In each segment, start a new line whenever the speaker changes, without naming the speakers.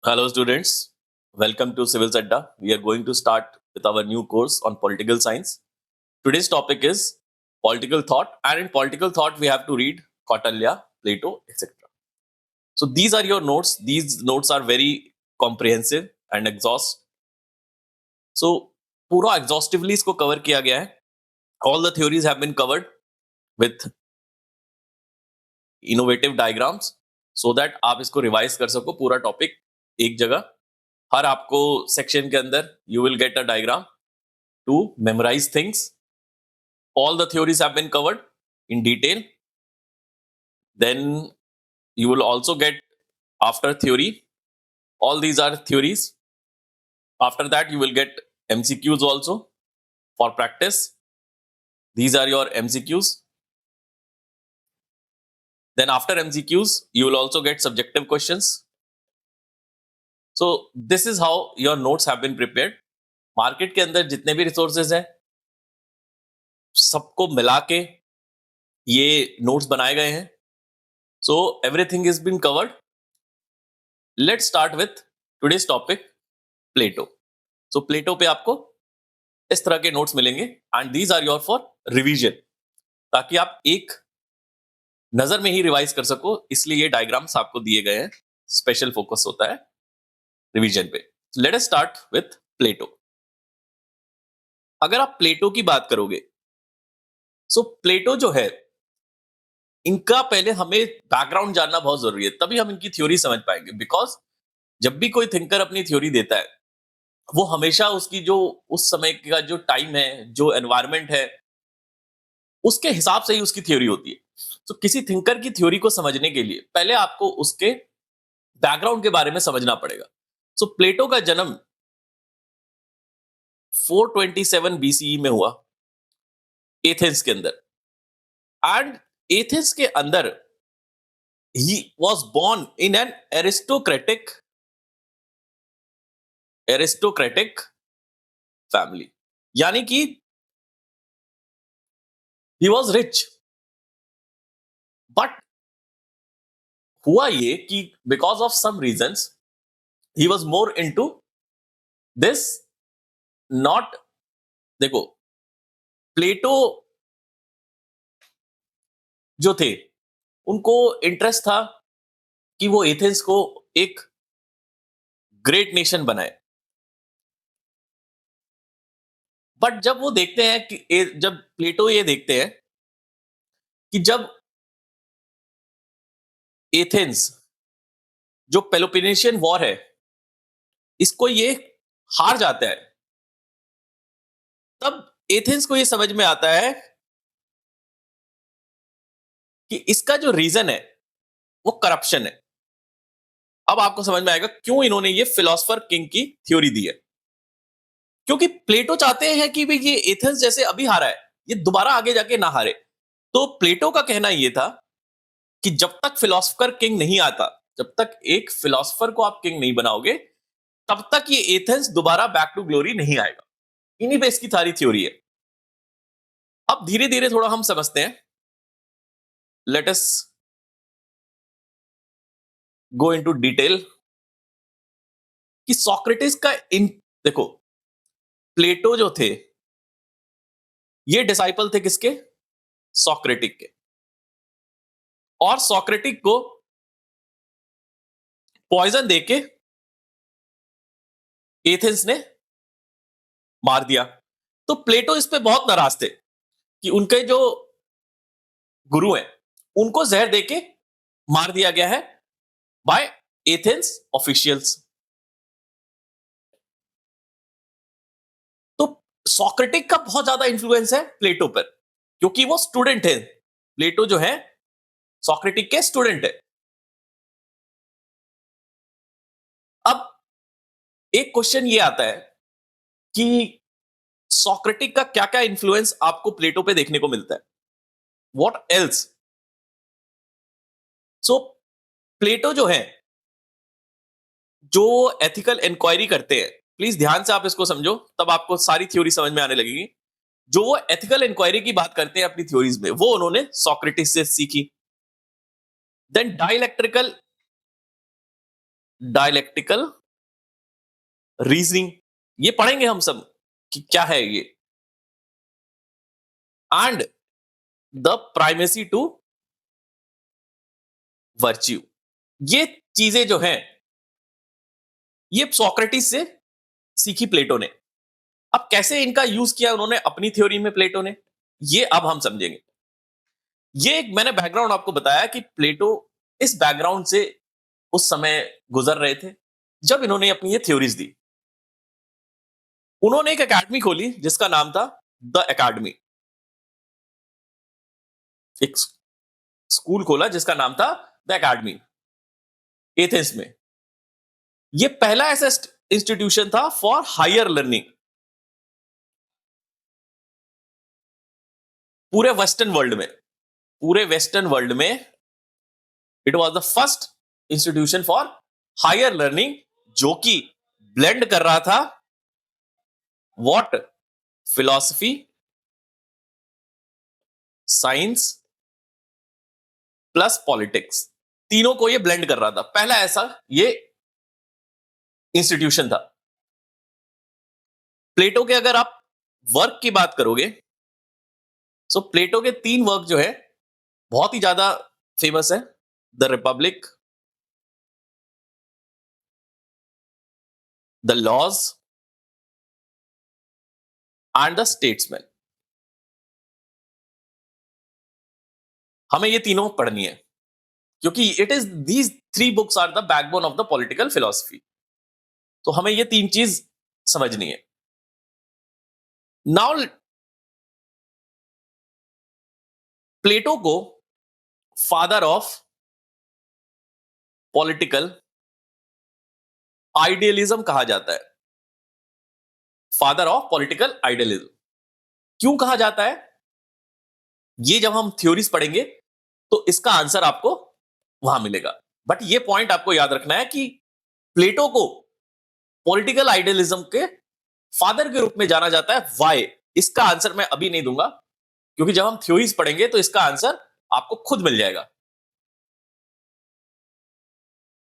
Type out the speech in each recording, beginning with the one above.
Hello, students. Welcome to Civil Adda. We are going to start with our new course on political science. Today's topic is political thought, and in political thought, we have to read Kautilya, Plato, etc. So these are your notes. These notes are very comprehensive and exhaust. So पूरा exhaustively इसको cover किया गया है. All the theories have been covered with innovative diagrams so that आप इसको revise कर सको पूरा topic एक जगह. हर आपको सेक्शन के अंदर you will get a diagram to memorize things. All the theories have been covered in detail. Then you will also get after theory. All these are theories. After that, you will get MCQs also for practice. These are your MCQs. Then after MCQs, you will also get subjective questions. So this is how your notes have been prepared. Market के अंदर जितने भी resources हैं सबको मिला के ये notes बनाए गए हैं. So everything is been covered. Let's start with today's topic, Plato. So Plato पे आपको इस तरह के नोट्स मिलेंगे and these are your for revision, ताकि आप एक नजर में ही रिवाइज कर सको. इसलिए ये डायग्राम्स आपको दिए गए हैं. स्पेशल फोकस होता है रिवीजन पे. लेट अस स्टार्ट विथ प्लेटो. अगर आप प्लेटो की बात करोगे, सो प्लेटो जो है, इनका पहले हमें बैकग्राउंड जानना बहुत जरूरी है, तभी हम इनकी थ्योरी समझ पाएंगे. बिकॉज जब भी कोई थिंकर अपनी थ्योरी देता है, वो हमेशा उसकी जो उस समय का जो टाइम है, जो एनवायरमेंट है, उसके हिसाब से ही उसकी थ्योरी होती है. तो किसी थिंकर की थ्योरी को समझने के लिए पहले आपको उसके बैकग्राउंड के बारे में समझना पड़ेगा. सो प्लेटो का जन्म 427 BCE में हुआ एथेंस के अंदर. एंड एथेंस के अंदर he was born in an aristocratic family. यानी कि he was rich. बट हुआ ये कि because of some reasons he was more into this. Not, देखो, प्लेटो जो थे उनको इंटरेस्ट था कि वो एथेंस को एक ग्रेट नेशन बनाए. बट जब वो देखते हैं कि जब प्लेटो ये देखते हैं कि जब एथेंस जो पेलोपोनेशियन वॉर है इसको ये हार जाता है, तब एथेंस को ये समझ में आता है कि इसका जो रीजन है वो करप्शन है. अब आपको समझ में आएगा क्यों इन्होंने ये फिलोसफर किंग की थ्योरी दी है. क्योंकि प्लेटो चाहते हैं कि भाई ये एथेंस जैसे अभी हारा है, ये दोबारा आगे जाके ना हारे. तो प्लेटो का कहना ये था कि जब तक फिलोसफर किंग नहीं आता, जब तक एक फिलोसफर को आप किंग नहीं बनाओगे, तब तक ये एथेंस दोबारा बैक टू ग्लोरी नहीं आएगा. इन्हीं पे इसकी सारी थ्योरी है. अब धीरे धीरे थोड़ा हम समझते हैं. Let us go into detail कि सोक्रेटिस का देखो, प्लेटो जो थे ये डिसाइपल थे किसके? सोक्रेटिक के. और सोक्रेटिक को पॉइजन देके एथेंस ने मार दिया. तो प्लेटो इस पे बहुत नाराज थे कि उनके जो गुरु हैं उनको जहर देके मार दिया गया है बाय एथेंस ऑफिशियल्स. तो सोक्रेटिक का बहुत ज्यादा इंफ्लुएंस है प्लेटो पर, क्योंकि वो स्टूडेंट है. प्लेटो जो है सोक्रेटिक के स्टूडेंट है. अब एक क्वेश्चन ये आता है कि सोक्रेटिक का क्या क्या इंफ्लुएंस आपको प्लेटो पे देखने को मिलता है. What else? सो प्लेटो जो है, जो एथिकल इंक्वायरी करते हैं, प्लीज ध्यान से आप इसको समझो, तब आपको सारी थ्योरी समझ में आने लगेगी. जो वो एथिकल इंक्वायरी की बात करते हैं अपनी थ्योरीज में, वो उन्होंने सोक्रेटिस से सीखी. देन डाइलेक्ट्रिकल डायलेक्टिकल रीजनिंग, ये पढ़ेंगे हम सब कि क्या है ये, and the primacy to virtue. ये चीजें जो हैं, ये सोक्रेटिस से सीखी प्लेटो ने। अब कैसे इनका यूज किया उन्होंने अपनी थ्योरी में प्लेटो ने, ये अब हम समझेंगे। ये एक मैंने बैकग्राउंड आपको बताया कि प्लेटो इस बैकग्राउंड से उस समय गुजर रहे थे जब इन्होंने अपनी ये थ्योरीज दी। उन्होंने एक एकेडमी खोली जिसका नाम था द एकेडमी, एक स्कूल खोला जिसका नाम था द एकेडमी एथेंस में। ये पहला ऐसा इंस्टीट्यूशन था फॉर हायर लर्निंग पूरे वेस्टर्न वर्ल्ड में। पूरे वेस्टर्न वर्ल्ड में it was the first institution for higher learning, जो कि ब्लेंड कर रहा था what, philosophy, science plus politics, तीनों को ये ब्लेंड कर रहा था। पहला ऐसा ये इंस्टीट्यूशन था। प्लेटो के अगर आप वर्क की बात करोगे, सो प्लेटो के 3 वर्क जो है बहुत ही ज्यादा फेमस है। The republic, the laws and the statesman. हमें ये तीनों पढ़नी है क्योंकि it is these 3 books are the backbone of the political philosophy. तो हमें ये 3 चीज समझनी है। नाउ प्लेटो को फादर ऑफ पॉलिटिकल आइडियलिज्म कहा जाता है। फादर ऑफ पॉलिटिकल आइडियलिज्म क्यों कहा जाता है, ये जब हम थ्योरीज पढ़ेंगे तो इसका आंसर आपको वहां मिलेगा। बट ये पॉइंट आपको याद रखना है कि प्लेटो को पॉलिटिकल आइडियलिज्म के फादर के रूप में जाना जाता है। वाई, इसका आंसर मैं अभी नहीं दूंगा क्योंकि जब हम थ्योरीज पढ़ेंगे तो इसका आंसर आपको खुद मिल जाएगा।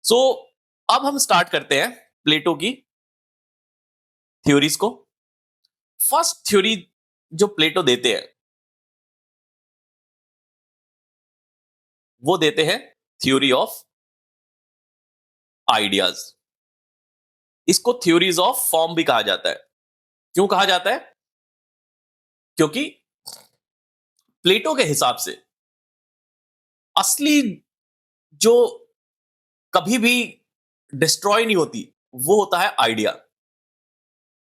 सो अब हम स्टार्ट करते हैं प्लेटो की थ्योरीज को। फर्स्ट थ्योरी जो प्लेटो देते हैं वो देते हैं थ्योरी ऑफ आइडियाज। इसको थ्योरीज ऑफ फॉर्म भी कहा जाता है। क्यों कहा जाता है, क्योंकि प्लेटो के हिसाब से असली जो कभी भी डिस्ट्रॉय नहीं होती वो होता है आइडिया।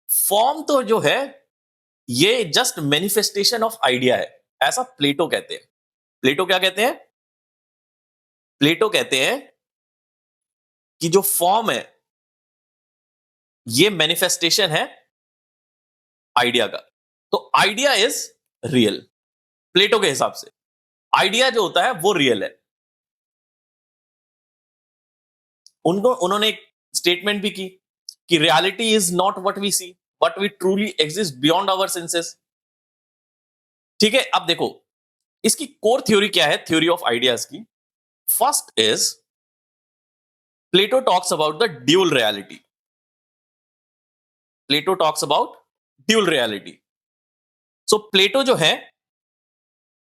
फॉर्म तो जो है ये जस्ट मैनिफेस्टेशन ऑफ आइडिया है, ऐसा प्लेटो कहते हैं। प्लेटो क्या कहते हैं, प्लेटो कहते हैं कि जो फॉर्म है ये मैनिफेस्टेशन है आइडिया का। तो आइडिया इज रियल। प्लेटो के हिसाब से आइडिया जो होता है वो रियल है। उन्होंने एक स्टेटमेंट भी की कि reality is not what we see but we truly exist beyond our senses. ठीक है, अब देखो इसकी कोर थ्योरी क्या है थ्योरी ऑफ आइडियाज की। First is Plato talks about the dual reality. Plato talks about dual reality. So Plato जो है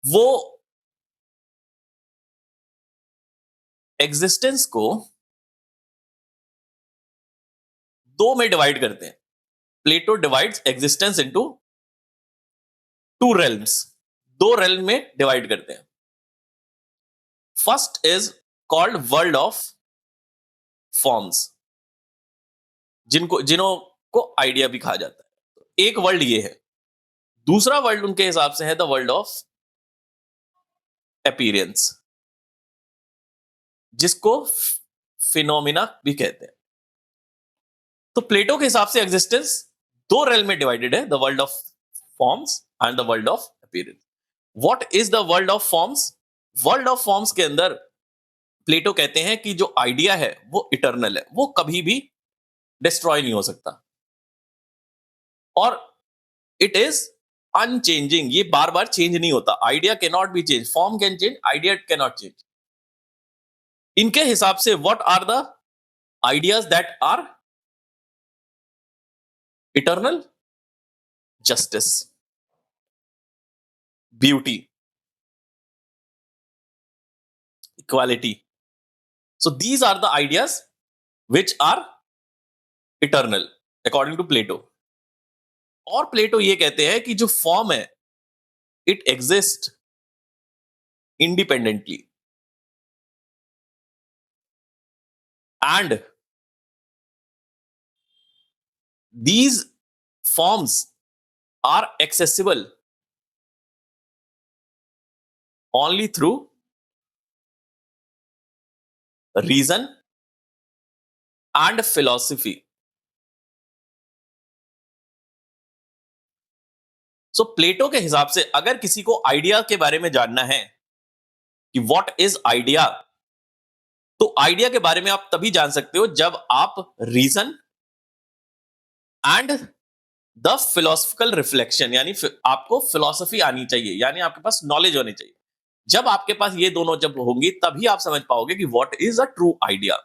वो एग्जिस्टेंस को 2 में डिवाइड करते हैं। Plato divides existence into 2 realms, 2 realm में डिवाइड करते हैं। First is called world of forms, जिन्हों को आइडिया भी कहा जाता है। एक वर्ल्ड ये है। दूसरा वर्ल्ड उनके हिसाब से है द वर्ल्ड ऑफ अपीयरेंस, जिसको फिनोमिना भी कहते हैं। तो प्लेटो के हिसाब से एग्जिस्टेंस 2 रेल में डिवाइडेड है, the world of forms and the world of appearance. What is the world of forms? World of forms के अंदर प्लेटो कहते हैं कि जो आइडिया है वो इटर्नल है, वो कभी भी डिस्ट्रॉय नहीं हो सकता और इट इज अनचेंजिंग, ये बार बार चेंज नहीं होता। Idea can not be change, form can change, idea can not change. इनके हिसाब से what are the ideas that are eternal, justice, beauty, equality. So these are the ideas which are eternal according to Plato. और प्लेटो ये कहते हैं कि जो form है it exist independently and these forms are accessible only through reason and philosophy. So Plato के हिसाब से अगर किसी को आइडिया के बारे में जानना है कि व्हाट इज आइडिया, तो आइडिया के बारे में आप तभी जान सकते हो जब आप reason and the philosophical reflection, यानी आपको फिलॉसफी आनी चाहिए, यानी आपके पास नॉलेज होनी चाहिए. जब आपके पास ये दोनों जब होंगी तभी आप समझ पाओगे कि what is a true idea.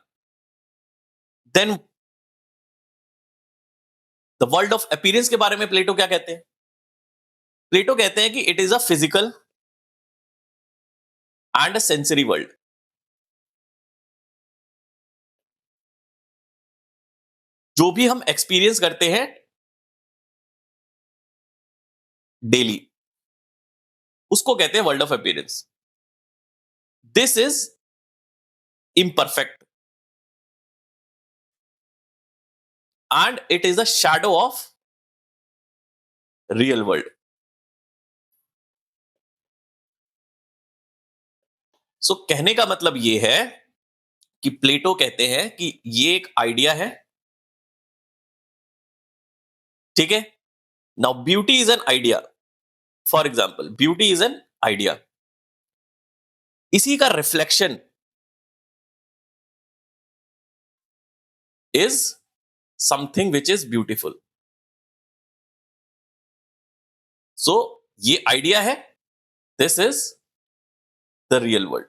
Then the world of appearance के बारे में प्लेटो क्या कहते हैं? प्लेटो कहते हैं कि it is a physical and a sensory world. जो भी हम एक्सपीरियंस करते हैं डेली, उसको कहते हैं world of appearance. This is imperfect and it is a shadow of real world. सो कहने का मतलब ये है कि प्लेटो कहते हैं कि ये एक आइडिया है, ठीक है. Now beauty is an idea. For example beauty is an idea. इसी का reflection is something which is beautiful. So ये आइडिया है, this is the real world.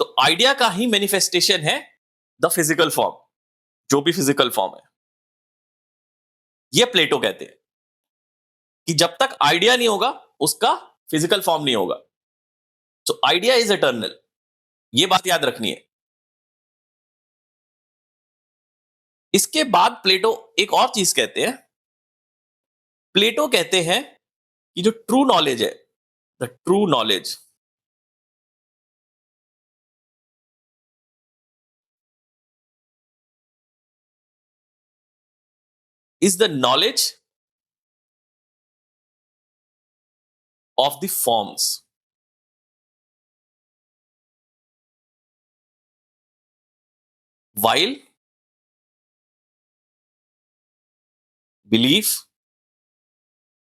तो आइडिया का ही मैनिफेस्टेशन है द फिजिकल फॉर्म, जो भी फिजिकल फॉर्म है. ये प्लेटो कहते हैं कि जब तक आइडिया नहीं होगा उसका फिजिकल फॉर्म नहीं होगा. सो आइडिया इज इटर्नल, ये बात याद रखनी है. इसके बाद प्लेटो एक और चीज कहते हैं. प्लेटो कहते हैं कि जो ट्रू नॉलेज है, the true knowledge is the knowledge of the forms. While belief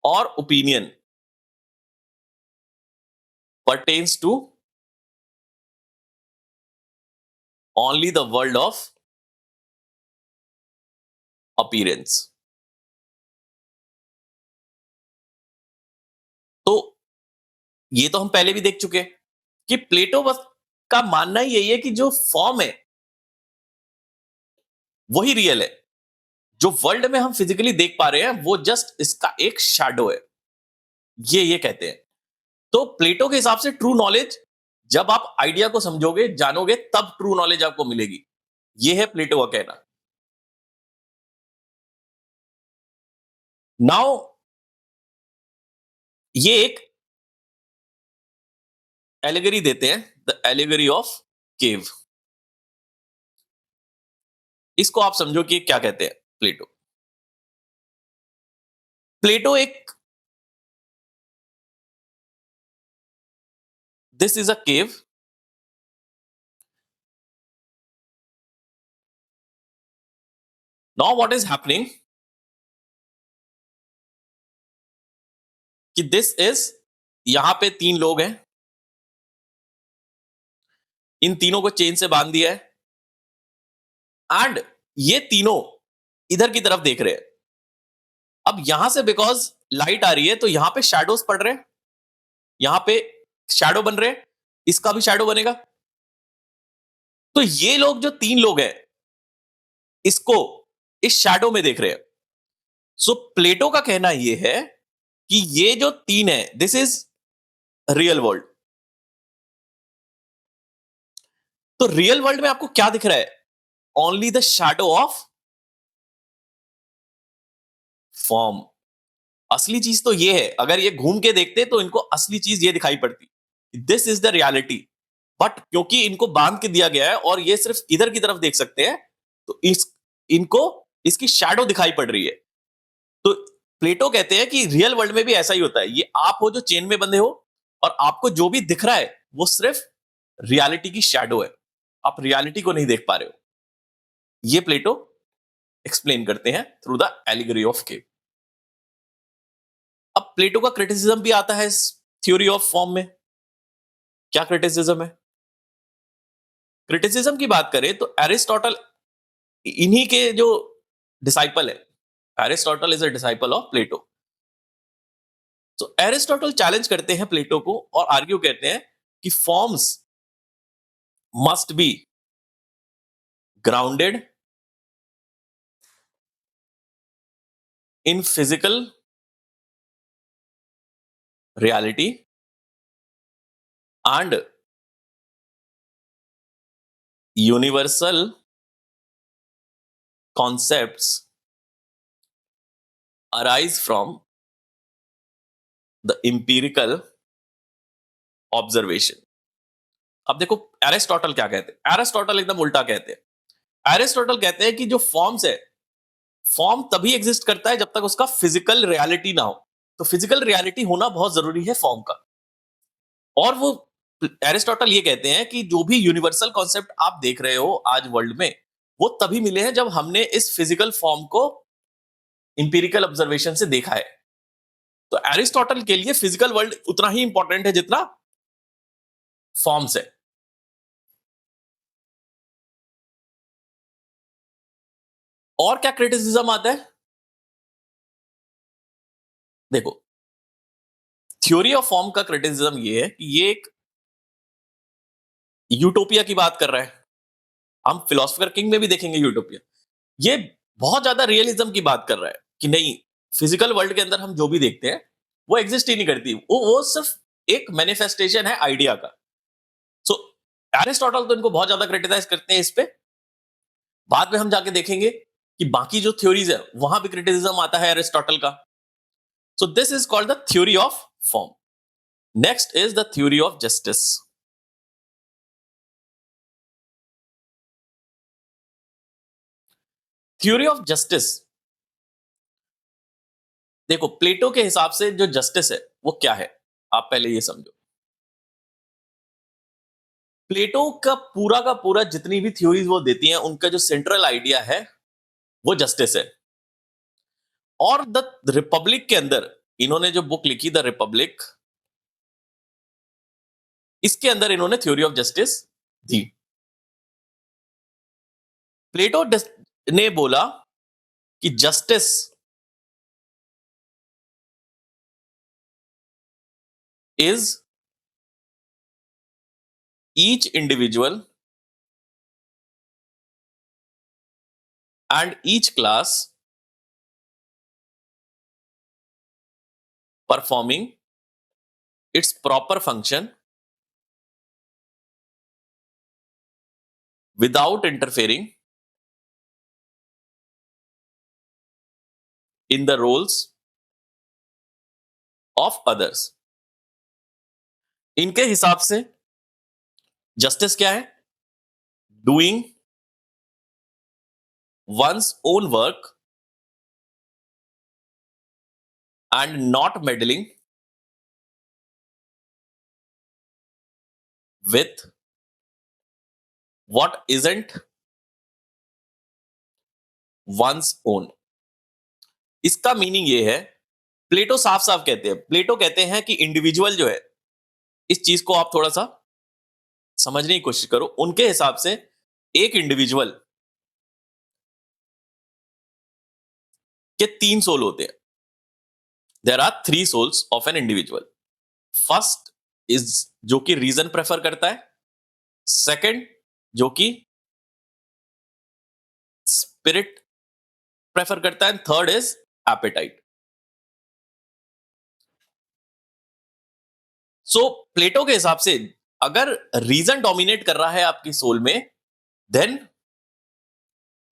or opinion pertains to only the world of appearance. तो ये तो हम पहले भी देख चुके कि प्लेटो बस का मानना ही यही है कि जो फॉर्म है वही रियल है. जो वर्ल्ड में हम फिजिकली देख पा रहे हैं वो जस्ट इसका एक शैडो है, ये कहते हैं. तो प्लेटो के हिसाब से ट्रू नॉलेज जब आप आइडिया को समझोगे, जानोगे, तब ट्रू नॉलेज आपको मिलेगी. ये है प्लेटो का कहना. नाउ ये एक एलिगरी देते हैं, द एलिगरी ऑफ केव. इसको आप समझो कि क्या कहते हैं प्लेटो. प्लेटो एक, this is a cave. Now what is happening कि दिस इज, यहां पे 3 लोग हैं, इन तीनों को चेन से बांध दिया है एंड ये तीनों इधर की तरफ देख रहे हैं. अब यहां से बिकॉज लाइट आ रही है तो यहां पे शैडोज पड़ रहे हैं, यहां पे शैडो बन रहे हैं, इसका भी शैडो बनेगा. तो ये लोग जो 3 लोग हैं इसको इस शैडो में देख रहे हैं। सो प्लेटो का कहना यह है कि ये जो तीन है, दिस इज रियल वर्ल्ड। तो रियल वर्ल्ड में आपको क्या दिख रहा है? Only the shadow of form. असली चीज तो ये है, अगर ये घूम के देखते तो इनको असली चीज ये दिखाई पड़ती, this is the reality. But क्योंकि इनको बांध के दिया गया है और ये सिर्फ इधर की तरफ देख सकते हैं, तो इनको इसकी शैडो दिखाई पड़ रही है। तो प्लेटो कहते हैं कि रियल वर्ल्ड में भी ऐसा ही होता है। ये आप हो जो चेन में बंधे हो, और आपको जो भी दिख रहा है वो सिर्फ रियलिटी की शैडो है, आप रियलिटी को नहीं देख पा रहे हो। ये प्लेटो एक्सप्लेन करते हैं थ्रू द एलिगरी ऑफ केव। अब प्लेटो का क्रिटिसिज्म भी आता है इस थ्योरी ऑफ फॉर्म में। क्या क्रिटिसिज्म है? क्रिटिसिज्म की बात करें तो एरिस्टोटल इन्हीं के जो डिसाइपल है। Aristotle is a disciple of Plato. तो एरिस्टोटल चैलेंज करते हैं प्लेटो को और आर्ग्यू करते हैं कि forms must be grounded in physical reality and universal concepts arise from the empirical observation। अब देखो एरिस्टोटल क्या कहते हैं। एरिस्टोटल एकदम उल्टा कहते हैं। एरिस्टोटल कहते हैं कि जो फॉर्म्स है, फॉर्म तभी एग्जिस्ट करता है जब तक उसका फिजिकल रियलिटी ना हो। तो फिजिकल रियलिटी होना बहुत जरूरी है फॉर्म का। और वो एरिस्टोटल ये कहते हैं कि जो भी यूनिवर्सल कॉन्सेप्ट आप देख रहे हो आज वर्ल्ड में, वो तभी मिले हैं जब हमने इस फिजिकल फॉर्म को इंपिरिकल ऑब्जर्वेशन से देखा है। तो एरिस्टोटल के लिए फिजिकल वर्ल्ड उतना ही इंपॉर्टेंट है जितना फॉर्म्स है। और क्या क्रिटिसिज्म आता है? देखो, थ्योरी ऑफ फॉर्म का क्रिटिसिज्म ये है कि ये एक यूटोपिया की बात कर रहा है। हम फिलोसफर किंग में भी देखेंगे यूटोपिया। ये बहुत ज्यादा रियलिज्म की बात कर रहा है कि नहीं, फिजिकल वर्ल्ड के अंदर हम जो भी देखते हैं वो एग्जिस्ट ही नहीं करती, वो सिर्फ एक मैनिफेस्टेशन है आइडिया का। सो एरिस्टोटल तो इनको बहुत ज्यादा क्रिटिसाइज करते हैं इस पे। बाद में हम जाके देखेंगे कि बाकी जो थ्योरीज है वहां भी क्रिटिसिज्म आता है एरिस्टोटल का। सो this is called the theory of form. Next is the theory of justice. Theory of justice, देखो प्लेटो के हिसाब से जो जस्टिस है वो क्या है, आप पहले ये समझो। प्लेटो का पूरा जितनी भी थ्योरीज वो देती हैं, उनका जो सेंट्रल आइडिया है वो जस्टिस है। और द रिपब्लिक के अंदर इन्होंने जो बुक लिखी द रिपब्लिक, इसके अंदर इन्होंने थ्योरी ऑफ जस्टिस दी। प्लेटो ने बोला कि justice is each individual and each class performing it's proper function without interfering in the roles of others। इनके हिसाब से जस्टिस क्या है? Doing one's own work and not meddling with what isn't one's own। इसका meaning ये है, प्लेटो साफ साफ कहते हैं, प्लेटो कहते हैं कि इंडिविजुअल जो है, इस चीज को आप थोड़ा सा समझने की कोशिश करो। उनके हिसाब से एक इंडिविजुअल के तीन सोल होते हैं। There are three souls of an individual. First is जो कि रीजन प्रेफर करता है, सेकंड जो कि स्पिरिट प्रेफर करता है, and third is apatite. So Plato के हिसाब से अगर रीजन डोमिनेट कर रहा है आपकी सोल में, then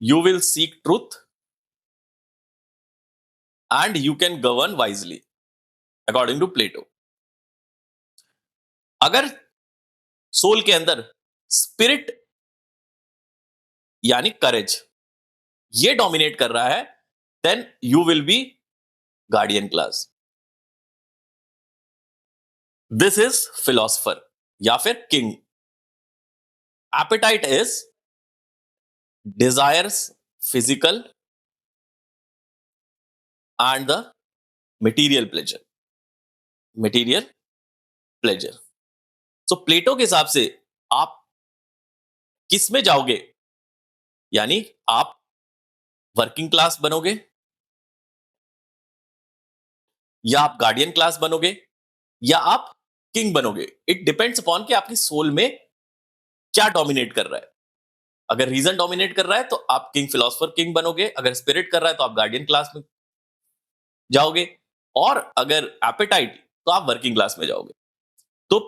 you will seek truth and you can govern wisely according to Plato. अगर सोल के अंदर स्पिरिट यानी करेज ये डोमिनेट कर रहा है, then you will be guardian class. This is philosopher या फिर king. Appetite is desires physical and the material pleasure. Material pleasure. So Plato के हिसाब से आप किस में जाओगे, यानी आप वर्किंग क्लास बनोगे या आप गार्डियन क्लास बनोगे या आप किंग बनोगे. इट डिपेंड्स अपॉन कि आपकी सोल में क्या डोमिनेट कर रहा है. अगर रीजन डोमिनेट कर रहा है तो आप किंग फिलोसफर किंग बनोगे, अगर स्पिरिट कर रहा है तो आप गार्डियन क्लास में जाओगे, और अगर एपेटाइट तो आप वर्किंग क्लास में जाओगे. तो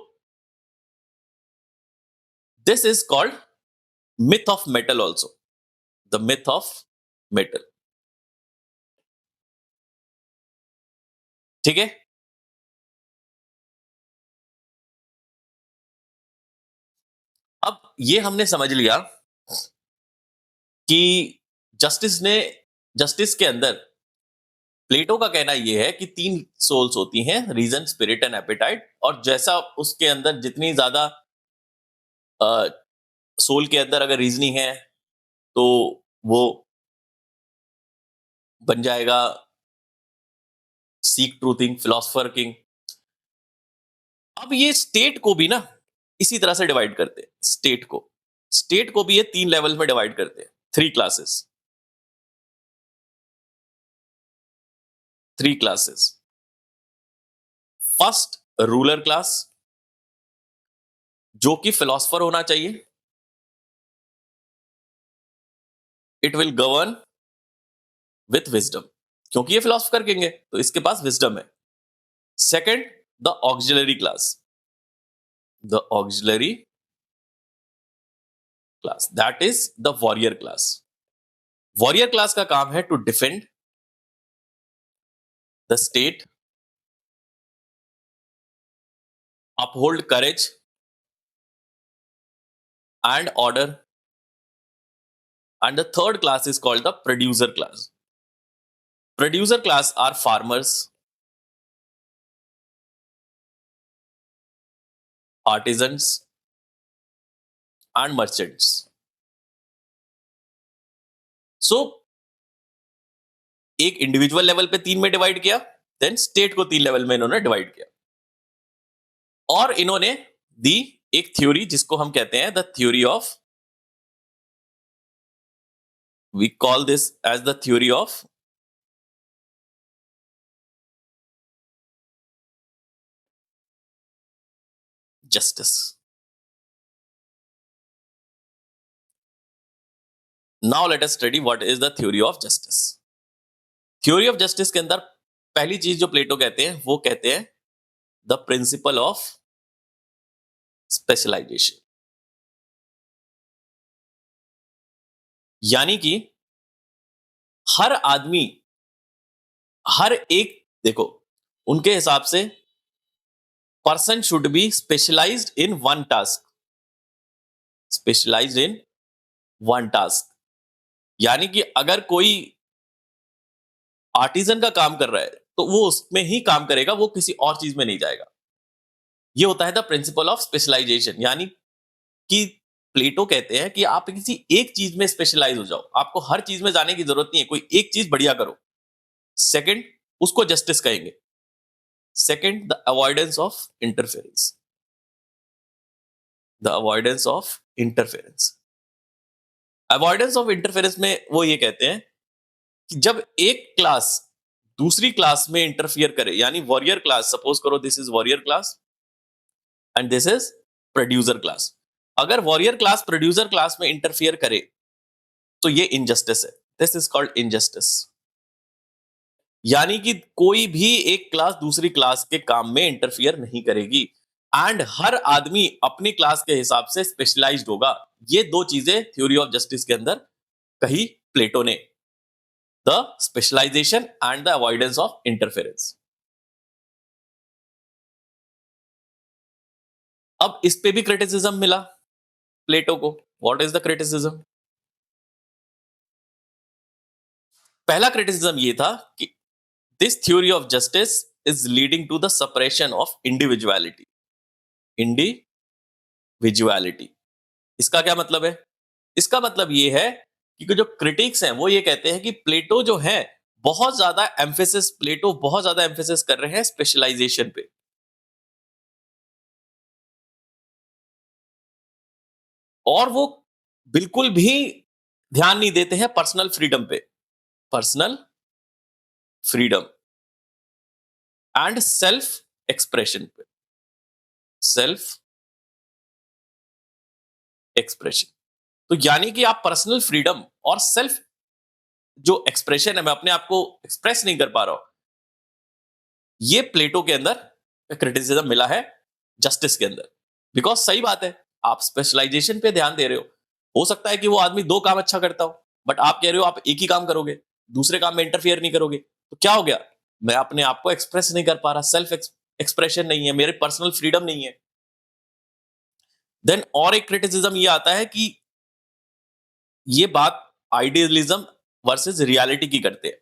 this is called myth of metal also. The myth of metal. ठीक है. अब ये हमने समझ लिया कि जस्टिस के अंदर प्लेटो का कहना यह है कि 3 सोल्स होती हैं, रीजन, स्पिरिट एंड एपेटाइट. और जैसा उसके अंदर जितनी ज्यादा सोल के अंदर अगर रीजनिंग है तो वो बन जाएगा सीक ट्रूथिंग, फिलोसफर किंग. अब ये स्टेट को भी ना इसी तरह से डिवाइड करते हैं. स्टेट को भी ये 3 लेवल में डिवाइड करते हैं. 3 क्लासेस. फर्स्ट रूलर क्लास, जो कि फिलोसफर होना चाहिए. It will govern with wisdom, क्योंकि ये फिलोसफर किंग है तो इसके पास विजडम है. Second, the auxiliary class. The auxiliary class, that is the warrior class. Warrior class का काम है to defend the state, uphold courage and order. And the third class is called the producer class. Producer class are farmers, artisans and merchants. So एक individual level पे 3 में divide किया, then state को 3 level में इन्होंने divide किया, और इन्होंने दी एक थ्योरी जिसको हम कहते हैं the theory of, we call this as the theory of justice. Now let us study what is the theory of justice. Theory of justice के अंदर पहली चीज जो प्लेटो कहते हैं वो कहते हैं द प्रिंसिपल ऑफ स्पेशलाइजेशन. यानी कि हर आदमी, हर एक, देखो उनके हिसाब से person should be specialised in one task. Specialised in one task यानी कि अगर कोई आर्टिजन का काम कर रहा है तो वो उसमें ही काम करेगा, वो किसी और चीज में नहीं जाएगा. ये होता है द प्रिंसिपल ऑफ स्पेशलाइजेशन. यानी कि प्लेटो कहते हैं कि आप किसी एक चीज में स्पेशलाइज हो जाओ, आपको हर चीज में जाने की जरूरत नहीं है, कोई एक चीज बढ़िया करो. सेकंड, उसको जस्टिस कहेंगे. Second, the avoidance of interference. The avoidance of interference. Avoidance of interference में वो ये कहते हैं कि जब एक क्लास दूसरी क्लास में इंटरफियर करे, यानी वॉरियर क्लास, सपोज करो this is warrior class and this is producer class. अगर वॉरियर क्लास प्रोड्यूसर क्लास में इंटरफियर करे तो ये इनजस्टिस है. This is called injustice. यानी कि कोई भी एक क्लास दूसरी क्लास के काम में इंटरफियर नहीं करेगी एंड हर आदमी अपनी क्लास के हिसाब से स्पेशलाइज्ड होगा। ये दो चीजें थ्योरी ऑफ जस्टिस के अंदर कही प्लेटो ने, the specialisation and the avoidance of interference. अब इस पे भी क्रिटिसिज्म मिला प्लेटो को। What is the criticism? पहला क्रिटिसिज्म ये था कि this theory of justice is leading to the separation of individuality. Individuality, इसका क्या मतलब है? इसका मतलब ये है कि जो क्रिटिक्स हैं वो ये कहते हैं कि प्लेटो जो है प्लेटो बहुत ज्यादा एम्फेसिस कर रहे हैं स्पेशलाइजेशन पे, और वो बिल्कुल भी ध्यान नहीं देते हैं पर्सनल फ्रीडम पे। Personal freedom and self expression पे। सेल्फ एक्सप्रेशन, तो यानी कि आप पर्सनल फ्रीडम और सेल्फ जो एक्सप्रेशन है, मैं अपने आप को एक्सप्रेस नहीं कर पा रहा हूं, ये प्लेटो के अंदर क्रिटिसिज्म मिला है जस्टिस के अंदर। बिकॉज सही बात है, आप स्पेशलाइजेशन पे ध्यान दे रहे हो सकता है कि वो आदमी दो काम अच्छा करता हो, बट आप कह रहे हो आप एक ही काम करोगे, दूसरे काम में इंटरफियर नहीं करोगे, तो क्या हो गया? मैं अपने आप को एक्सप्रेस नहीं कर पा रहा, सेल्फ एक्सप्रेशन नहीं है, मेरे पर्सनल फ्रीडम नहीं है। देन और एक क्रिटिसिज्म ये आता है कि ये बात आइडियलिज्म वर्सेस रियलिटी की करते हैं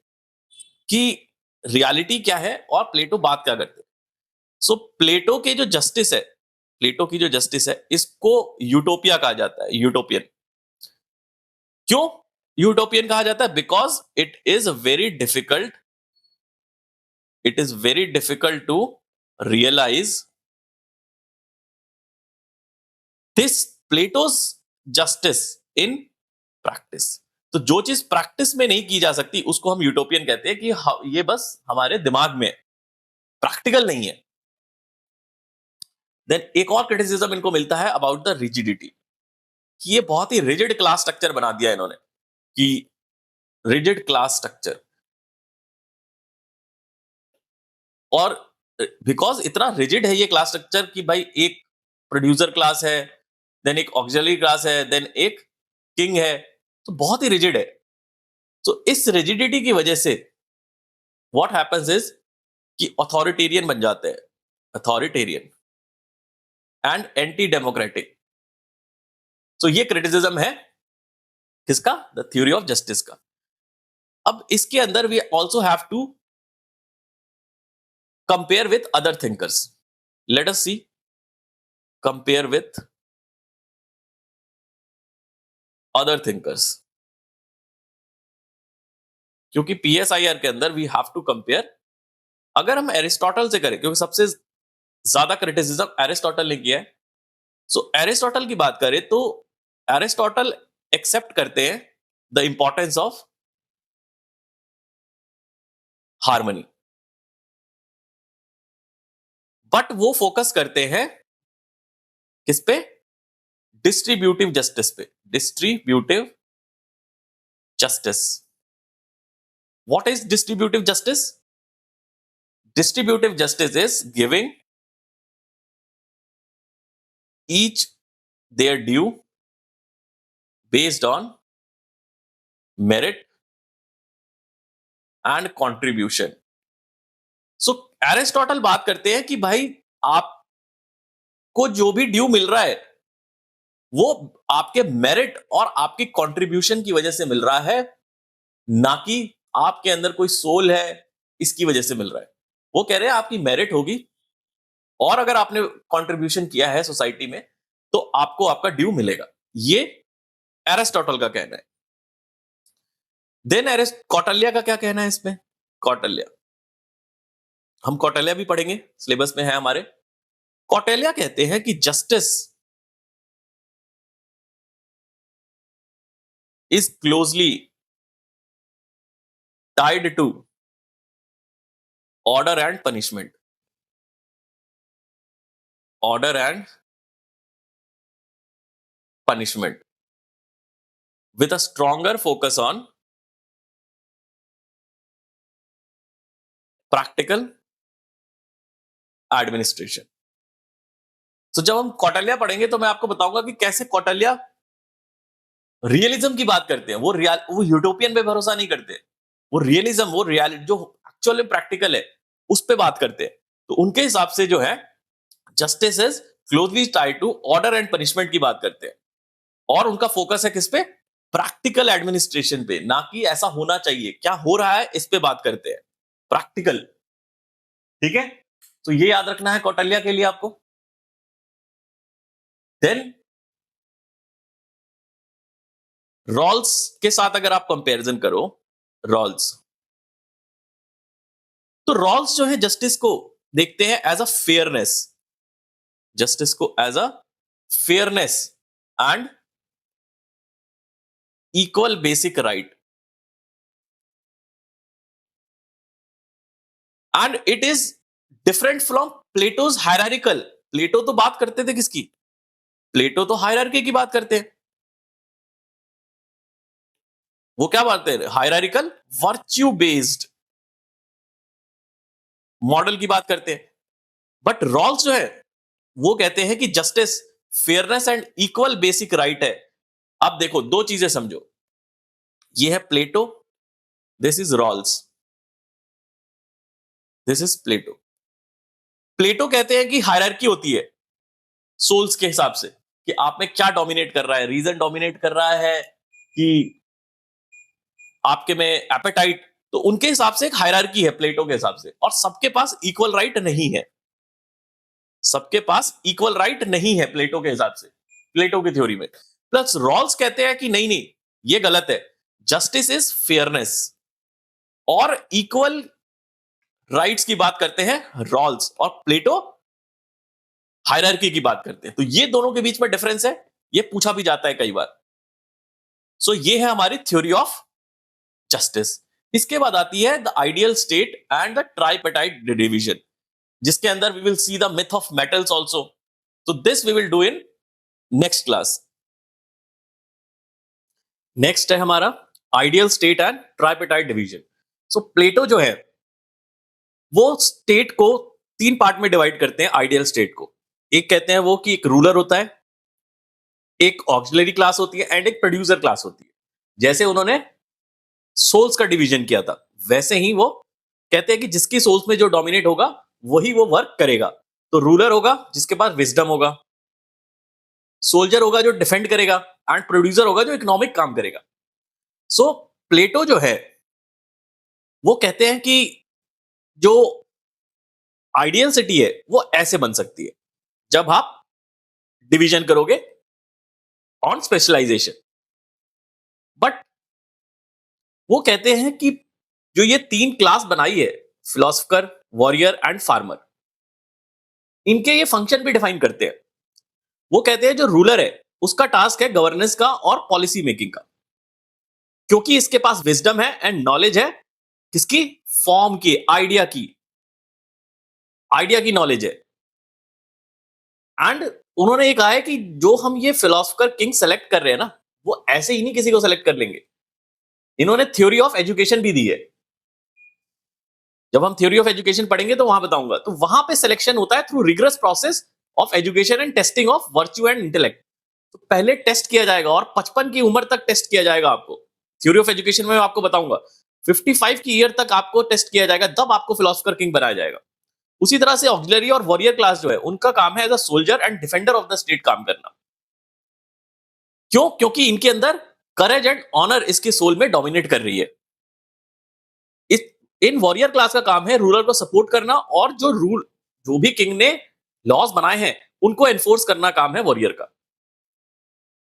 कि रियलिटी क्या है और प्लेटो बात क्या करते हैं। सो प्लेटो के जो जस्टिस है, प्लेटो की जो जस्टिस है, इसको यूटोपिया कहा जाता है। यूटोपियन क्यों यूटोपियन कहा जाता है? Because it is very difficult to realise this Plato's justice in practice. तो जो चीज प्रैक्टिस में नहीं की जा सकती उसको हम यूटोपियन कहते हैं कि ये बस हमारे दिमाग में, प्रैक्टिकल नहीं है। देन एक और क्रिटिसिज्म इनको मिलता है अबाउट द रिजिडिटी, कि ये बहुत ही रिजिड क्लास स्ट्रक्चर बना दिया इन्होंने, कि रिजिड क्लास स्ट्रक्चर। और बिकॉज इतना रिजिड है ये क्लास स्ट्रक्चर कि भाई एक प्रोड्यूसर क्लास है, देन एक ऑक्सिलरी क्लास है, देन एक किंग है, तो बहुत ही रिजिड है। तो इस रिजिडिटी की वजह से व्हाट हैपेंस इज कि अथॉरिटेरियन बन जाते हैं, अथॉरिटेरियन एंड एंटी डेमोक्रेटिक। तो ये क्रिटिसिज्म है किसका? द थ्योरी ऑफ जस्टिस का। अब इसके अंदर we also have to compare with other thinkers. Let us see, compare with other thinkers, क्योंकि पीएसआईआर के अंदर वी हैव टू कंपेयर। अगर हम एरिस्टोटल से करें, क्योंकि सबसे ज्यादा क्रिटिसिज्म एरिस्टोटल ने किया है, सो एरिस्टोटल की बात करें तो एरिस्टोटल एक्सेप्ट करते हैं the importance of harmony, but वो फोकस करते हैं किस पे? डिस्ट्रीब्यूटिव जस्टिस पे। Distributive justice, what is distributive justice? Distributive justice is giving each their due based on merit and contribution। So Aristotle बात करते हैं कि भाई आपको जो भी ड्यू मिल रहा है वो आपके मेरिट और आपकी कंट्रीब्यूशन की वजह से मिल रहा है, ना कि आपके अंदर कोई सोल है इसकी वजह से मिल रहा है। वो कह रहे हैं आपकी मेरिट होगी और अगर आपने कंट्रीब्यूशन किया है सोसाइटी में तो आपको आपका ड्यू मिलेगा। ये एरिस्टोटल का कहना है। देन कौटल्या का क्या कहना है इसमें? कौटल्या, हम कौटल्या भी पढ़ेंगे, सिलेबस में है हमारे। कौटल्या कहते हैं कि justice is closely tied to order and punishment. Order and punishment with a stronger focus on practical administration. तो जब हम कौटिल्य पढ़ेंगे तो मैं आपको बताऊंगा कि कैसे कौटिल्य रियलिज्म की बात करते हैं। वो यूटोपियन पे भरोसा नहीं करते, वो रियलिज्म, वो रियलिटी जो एक्चुअल में प्रैक्टिकल है उस पे बात करते हैं। तो उनके हिसाब से जो है justice is closely tied to order and punishment की बात करते हैं, और उनका फोकस है किस पे? प्रैक्टिकल एडमिनिस्ट्रेशन पे, ना कि ऐसा होना चाहिए, क्या हो रहा है इस पे बात करते हैं, प्रैक्टिकल। ठीक है, तो ये याद रखना है कौटिल्य के लिए आपको। देन रॉल्स के साथ अगर आप कंपैरिजन करो, रॉल्स, तो रॉल्स जो है जस्टिस को देखते हैं एज अ फेयरनेस, जस्टिस को as a fairness and equal basic right, and it is different from Plato's hierarchical. Plato तो बात करते थे किसकी? प्लेटो तो हायरार्की की बात करते हैं। वो क्या बात है? हायरार्किकल वर्च्यू बेस्ड मॉडल की बात करते हैं। बट रॉल्स जो है वो कहते हैं कि justice, fairness and equal basic right है। अब देखो, दो चीजें समझो, ये है Plato, this is Rawls, this is Plato. Plato कहते हैं कि हायरार्की होती है सोल्स के हिसाब से, कि आप में क्या डोमिनेट कर रहा है, रीजन डोमिनेट कर रहा है कि आपके में एपेटाइट। तो उनके हिसाब से एक हायरार्की है प्लेटो के हिसाब से, और सबके पास इक्वल राइट नहीं है, सबके पास इक्वल राइट नहीं है प्लेटो के हिसाब से, प्लेटो की थ्योरी में। प्लस रॉल्स कहते हैं कि नहीं नहीं, ये गलत है, जस्टिस इज फेयरनेस और इक्वल राइट्स की बात करते हैं रॉल्स, और प्लेटो हायरार्की की बात करते हैं। तो ये दोनों के बीच में डिफरेंस है, ये पूछा भी जाता है कई बार। सो ये है हमारी थ्योरी ऑफ जस्टिस। इसके बाद आती है the ideal state and the tripartite division, जिसके अंदर we will see the myth of metals also. तो this we will do in next class. Next है हमारा ideal state and tripartite division. So Plato जो है वो स्टेट को तीन पार्ट में डिवाइड करते हैं, आइडियल स्टेट को। एक कहते हैं वो कि एक रूलर होता है, एक ऑक्सिलरी क्लास होती है एंड एक प्रोड्यूसर क्लास होती है। जैसे उन्होंने सोल्स का डिवीजन किया था, वैसे ही वो कहते हैं कि जिसकी सोल्स में जो डोमिनेट होगा वही वो वर्क करेगा। तो रूलर होगा जिसके पास विजडम होगा, सोल्जर होगा जो डिफेंड करेगा, एंड प्रोड्यूसर होगा जो इकोनॉमिक काम करेगा। सो प्लेटो जो है वो कहते हैं कि जो आइडियल सिटी है वो ऐसे बन सकती है जब आप डिवीजन करोगे ऑन स्पेशलाइजेशन। बट वो कहते हैं कि जो ये तीन क्लास बनाई है, फिलोसफर, वॉरियर एंड फार्मर, इनके ये फंक्शन भी डिफाइन करते हैं। वो कहते हैं जो रूलर है उसका टास्क है गवर्नेंस का और पॉलिसी मेकिंग का, क्योंकि इसके पास विजडम है एंड नॉलेज है, किसकी? फॉर्म की, आइडिया की, आइडिया की नॉलेज है। एंड उन्होंने ये कहा है कि जो हम ये फिलोसफर किंग सेलेक्ट कर रहे हैं ना, वो ऐसे ही नहीं किसी को सेलेक्ट कर लेंगे। इन्होंने थ्योरी ऑफ एजुकेशन भी दी है, जब हम थ्योरी ऑफ एजुकेशन पढ़ेंगे तो वहां बताऊंगा। तो वहां पे सिलेक्शन होता है through rigorous process of education and testing of virtue and intellect. तो पहले टेस्ट किया जाएगा और 55 की उम्र तक टेस्ट किया जाएगा आपको। थ्योरी ऑफ एजुकेशन में मैं आपको बताऊंगा 55 की ईयर तक आपको टेस्ट किया जाएगा, तब आपको फिलोसफर किंग बनाया जाएगा। उसी तरह से ऑक्सिलरी और वॉरियर क्लास जो है उनका काम है as a soldier and defender of the state काम करना। क्यों? क्योंकि इनके अंदर करेज एंड ऑनर इसके सोल में डोमिनेट कर रही है। इन वॉरियर क्लास का काम है रूलर को सपोर्ट करना, और जो भी किंग ने लॉज बनाए हैं उनको एनफोर्स करना काम है वॉरियर का।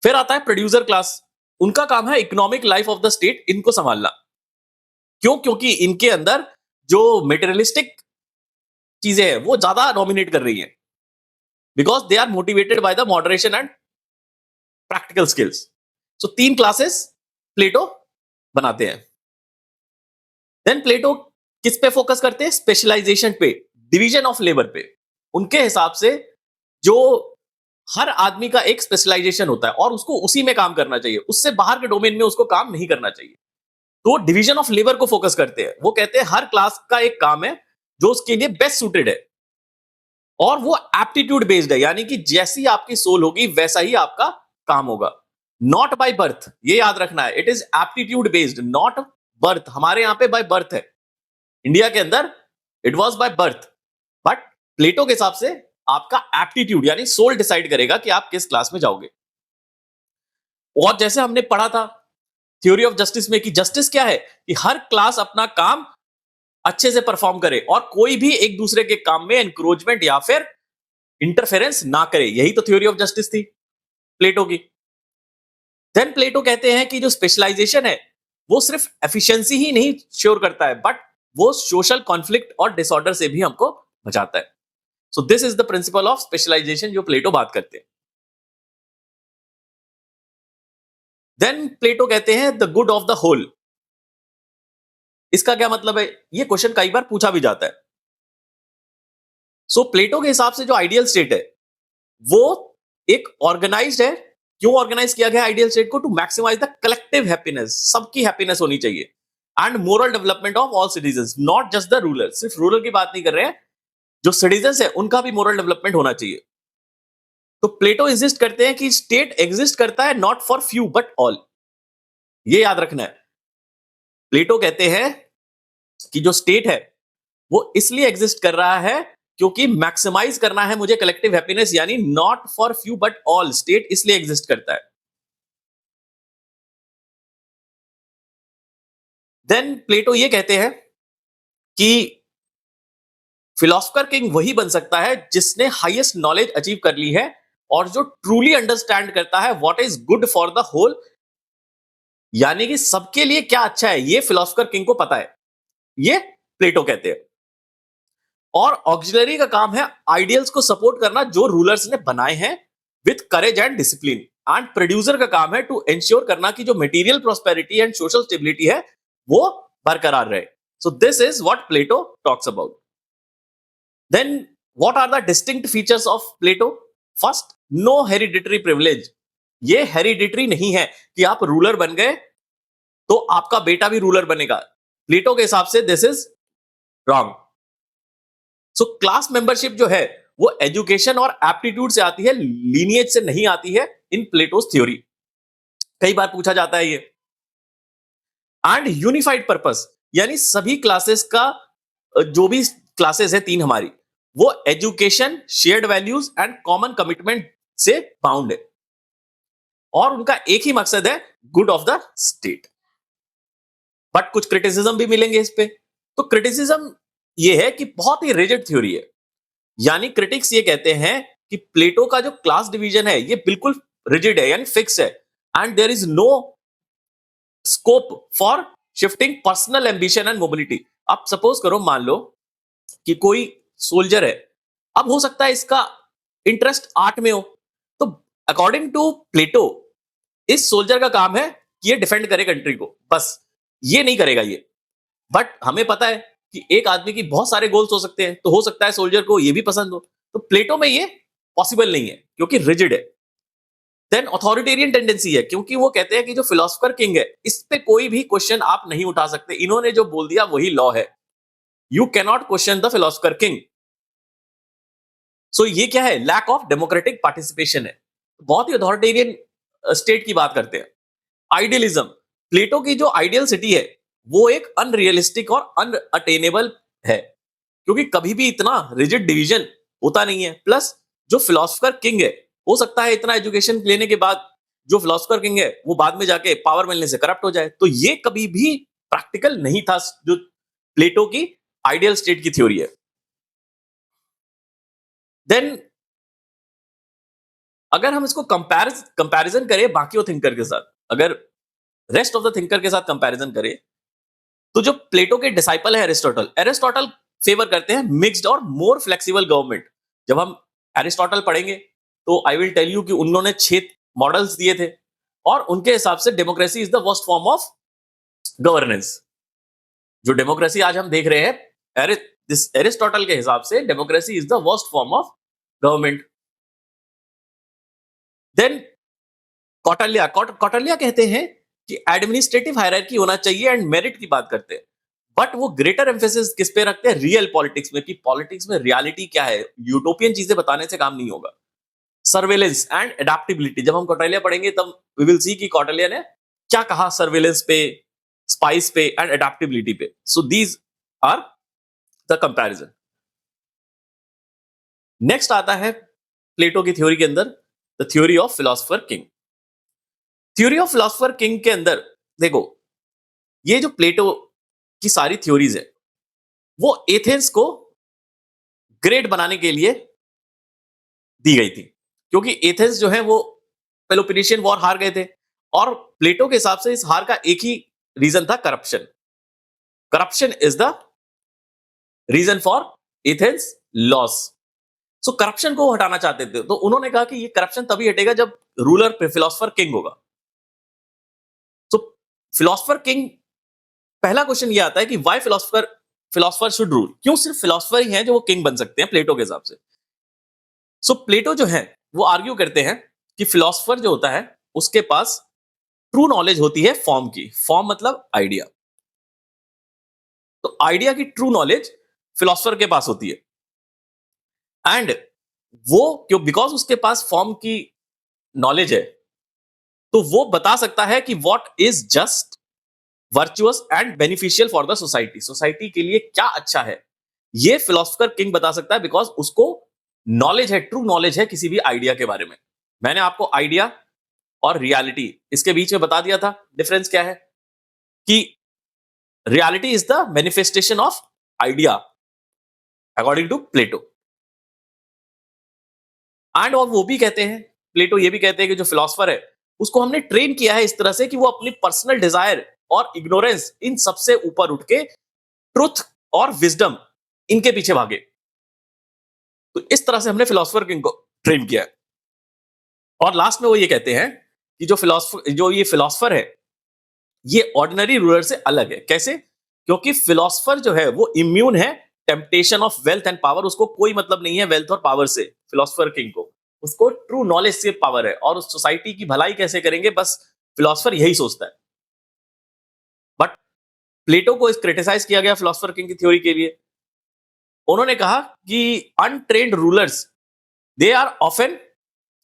फिर आता है प्रोड्यूसर क्लास, उनका काम है economic life of the state इनको संभालना। क्यों? क्योंकि इनके अंदर जो मेटेरियलिस्टिक चीजें हैं वो ज्यादा डोमिनेट कर रही हैं, because they are motivated by the moderation and practical skills. So तीन क्लासेस प्लेटो बनाते हैं। देन प्लेटो किस पे फोकस करते हैं? स्पेशलाइजेशन पे, डिवीजन ऑफ लेबर पे। उनके हिसाब से जो हर आदमी का एक स्पेशलाइजेशन होता है और उसको उसी में काम करना चाहिए, उससे बाहर के डोमेन में उसको काम नहीं करना चाहिए। तो डिवीजन ऑफ लेबर को फोकस करते हैं। वो कहते हैं हर क्लास का एक काम है जो उसके लिए बेस्ट सूटेड है, और वो एप्टीट्यूड बेस्ड है, यानी कि जैसी आपकी सोल होगी वैसा ही आपका काम होगा। नॉट बाय बर्थ, ये याद रखना है, it is aptitude based, not birth. हमारे यहां पे बाय बर्थ है, इंडिया के अंदर it was by birth, but Plato के हिसाब से आपका एप्टीट्यूड यानी सोल डिसाइड करेगा कि आप किस क्लास में जाओगे। और जैसे हमने पढ़ा था थ्योरी ऑफ जस्टिस में कि जस्टिस क्या है, कि हर क्लास अपना काम अच्छे से परफॉर्म करे और कोई भी एक दूसरे के काम में एनक्रोचमेंट या फिर इंटरफेरेंस ना करे। यही तो थ्योरी ऑफ जस्टिस थी प्लेटो की। देन प्लेटो कहते हैं कि जो स्पेशलाइजेशन है वो सिर्फ एफिशिएंसी ही नहीं श्योर करता है, बट वो सोशल कॉन्फ्लिक्ट और डिसऑर्डर से भी हमको बचाता है। So this is the principle of specialisation जो प्लेटो बात करते हैं। देन प्लेटो कहते हैं the good of the whole. इसका क्या मतलब है, ये क्वेश्चन कई बार पूछा भी जाता है। सो प्लेटो के हिसाब से जो आइडियल स्टेट है वो एक ऑर्गेनाइज्ड है। क्यों ऑर्गेनाइज किया गया आइडियल स्टेट को? To maximise the collective happiness, सबकी हैप्पीनेस होनी चाहिए, and moral development of all citizens, not just the ruler. सिर्फ रूलर की बात नहीं कर रहे हैं, जो सिटीजंस है उनका भी मोरल डेवलपमेंट होना चाहिए। तो प्लेटो इंसिस्ट करते हैं कि स्टेट एग्जिस्ट करता है not for few but all. ये याद रखना है। प्लेटो कहते हैं कि जो स्टेट है वो इसलिए एग्जिस्ट कर रहा है क्योंकि मैक्सिमाइज करना है मुझे कलेक्टिव हैप्पीनेस, यानी not for few but all. State इसलिए एग्जिस्ट करता है। देन प्लेटो ये कहते हैं कि फिलोसफर किंग वही बन सकता है जिसने हाईएस्ट नॉलेज अचीव कर ली है और जो ट्रूली अंडरस्टैंड करता है what is good for the whole, यानी कि सबके लिए क्या अच्छा है ये फिलोसफर किंग को पता है। ये प्लेटो कहते हैं। और ऑक्सिलरी का काम है आइडियल्स को सपोर्ट करना जो रूलर्स ने बनाए हैं with courage and discipline, and producer का काम है टू इंश्योर करना कि जो material prosperity and social stability है वो बरकरार रहे। So this is what Plato talks about. Then what are the distinct features of Plato? First, no hereditary privilege. ये हेरिडिटरी नहीं है कि आप रूलर बन गए तो आपका बेटा भी रूलर बनेगा। प्लेटो के हिसाब से this is wrong. So class membership जो है वो एजुकेशन और एप्टीट्यूड से आती है, लीनिएज से नहीं आती है इन प्लेटोस थ्योरी। कई बार पूछा जाता है ये। एंड यूनिफाइड पर्पस, यानी सभी क्लासेस का जो भी क्लासेस है तीन हमारी, वो education, shared values and common commitment से बाउंड है और उनका एक ही मकसद है good of the state. But कुछ क्रिटिसिज्म भी मिलेंगे इस पे। तो क्रिटिसिज्म ये है कि बहुत ही रिजिड थ्योरी है, यानी क्रिटिक्स ये कहते हैं कि प्लेटो का जो क्लास डिवीजन है ये बिल्कुल रिजिड है यानी फिक्स है, and there is no scope for shifting personal ambition and mobility. आप सपोज करो, मान लो कि कोई सोल्जर है, अब हो सकता है इसका इंटरेस्ट आर्ट में हो, तो अकॉर्डिंग टू प्लेटो इस सोल्जर का काम है कि ये डिफेंड करे कंट्री को, बस ये नहीं करेगा ये। बट हमें पता है कि एक आदमी की बहुत सारे गोल्स हो सकते हैं, तो हो सकता है सोल्जर को ये भी पसंद हो। तो प्लेटो में ये पॉसिबल नहीं है क्योंकि रिजिड है। देन ऑथोरिटेरियन टेंडेंसी है, क्योंकि वो कहते हैं कि जो फिलोसफर किंग है इस पे कोई भी क्वेश्चन आप नहीं उठा सकते, इन्होंने जो बोल दिया वही लॉ है। You can not question the philosopher king. So ये क्या है? लैक ऑफ डेमोक्रेटिक पार्टिसिपेशन है। बहुत ही अथॉरिटेरियन स्टेट की बात करते हैं। आइडियलिज्म, प्लेटो की जो आइडियल सिटी है वो एक अनरियलिस्टिक और अनअटेनेबल है, क्योंकि कभी भी इतना रिजिड डिवीजन होता नहीं है। प्लस जो फिलोसफर किंग है, हो सकता है इतना एजुकेशन लेने के बाद जो फिलोसफर किंग है वो बाद में जाके पावर मिलने से करप्ट हो जाए, तो ये कभी भी प्रैक्टिकल नहीं था जो प्लेटो की आइडियल स्टेट की थ्योरी है। देन अगर हम इसको कंपैरिजन करें बाकी थिंकर के साथ, अगर रेस्ट ऑफ द थिंकर के साथ कंपैरिजन करें, तो जो प्लेटो के डिसाइपल है एरिस्टोटल, एरिस्टोटल फेवर करते हैं मिक्स्ड और मोर फ्लेक्सिबल गवर्नमेंट। जब हम एरिस्टोटल पढ़ेंगे तो आई विल टेल यू कि उन्होंने 6 मॉडल्स दिए थे और उनके हिसाब से democracy is the worst form of governance. जो डेमोक्रेसी आज हम देख रहे हैं एरिस्टोटल के हिसाब से democracy is the worst form of government. Then Kautilya कहते हैं कि एडमिनिस्ट्रेटिव हायरार्की होना चाहिए एंड मेरिट की बात करते हैं। बट वो ग्रेटर एम्फेसिस किस पे रखते हैं? रियल पॉलिटिक्स में, कि पॉलिटिक्स में रियलिटी क्या है। यूटोपियन चीजें बताने से काम नहीं होगा। सर्वेलेंस एंड एडेप्टेबिलिटी, जब हम कौटिल्य पढ़ेंगे तब वी विल सी कि कौटिल्य ने क्या कहा सर्वेलेंस पे, स्पाइस पे एंड एडेप्टेबिलिटी पे। So these are the comparison. Next आता है प्लेटो की थ्योरी के अंदर the theory of philosopher king. Theory of philosopher king के अंदर देखो, ये जो प्लेटो की सारी थ्योरीज है वो एथेंस को ग्रेट बनाने के लिए दी गई थी, क्योंकि एथेंस जो है वो पेलोपोनेशियन वॉर हार गए थे, और प्लेटो के हिसाब से इस हार का एक ही रीजन था, corruption. Corruption is the reason for Athens loss. So corruption को हटाना चाहते थे, तो उन्होंने कहा कि ये करप्शन तभी हटेगा जब रूलर फिलोसफर किंग होगा। सो फिलोसफर किंग, पहला क्वेश्चन ये आता है कि व्हाई फिलोसफर शुड रूल, क्यों सिर्फ फिलोसफर ही हैं जो वो किंग बन सकते हैं प्लेटो के हिसाब से। सो प्लेटो जो है वो आर्ग्यू करते हैं कि फिलोसफर जो होता है उसके पास ट्रू नॉलेज होती है फॉर्म की। फॉर्म मतलब आइडिया। तो आइडिया की ट्रू नॉलेज फिलोसफर के पास होती है, एंड वो क्यों, बिकॉज उसके पास फॉर्म की नॉलेज है, तो वो बता सकता है कि what is just, virtuous and beneficial for the society. Society के लिए क्या अच्छा है, ये फिलोसफर किंग बता सकता है, बिकॉज उसको नॉलेज है, ट्रू नॉलेज है किसी भी आइडिया के बारे में। मैंने आपको आइडिया और रियलिटी इसके बीच में बता दिया था, डिफरेंस क्या है, कि reality is the manifestation of idea according to Plato. And और वो भी कहते हैं, प्लेटो ये भी कहते हैं कि जो फिलोसफर है उसको हमने ट्रेन किया है इस तरह से कि वो अपनी पर्सनल डिजायर और इग्नोरेंस इन सबसे ऊपर उठ के ट्रुथ और विजडम इनके पीछे भागे। तो इस तरह से हमने फिलोसफर किंग को ट्रेन किया है। और लास्ट में वो ये कहते हैं कि जो ये फिलोसफर है ये ऑर्डिनरी रूलर से अलग है। कैसे? क्योंकि फिलोसफर जो है वो इम्यून है temptation of wealth and power. उसको कोई मतलब नहीं है वेल्थ और पावर से, फिलोसफर किंग को। उसको ट्रू नॉलेज से पावर है, और उस सोसाइटी की भलाई कैसे करेंगे बस फिलोसफर यही सोचता है। बट प्लेटो को इस क्रिटिसाइज किया गया फिलोसफर किंग की थ्योरी के लिए। उन्होंने कहा कि untrained rulers they are often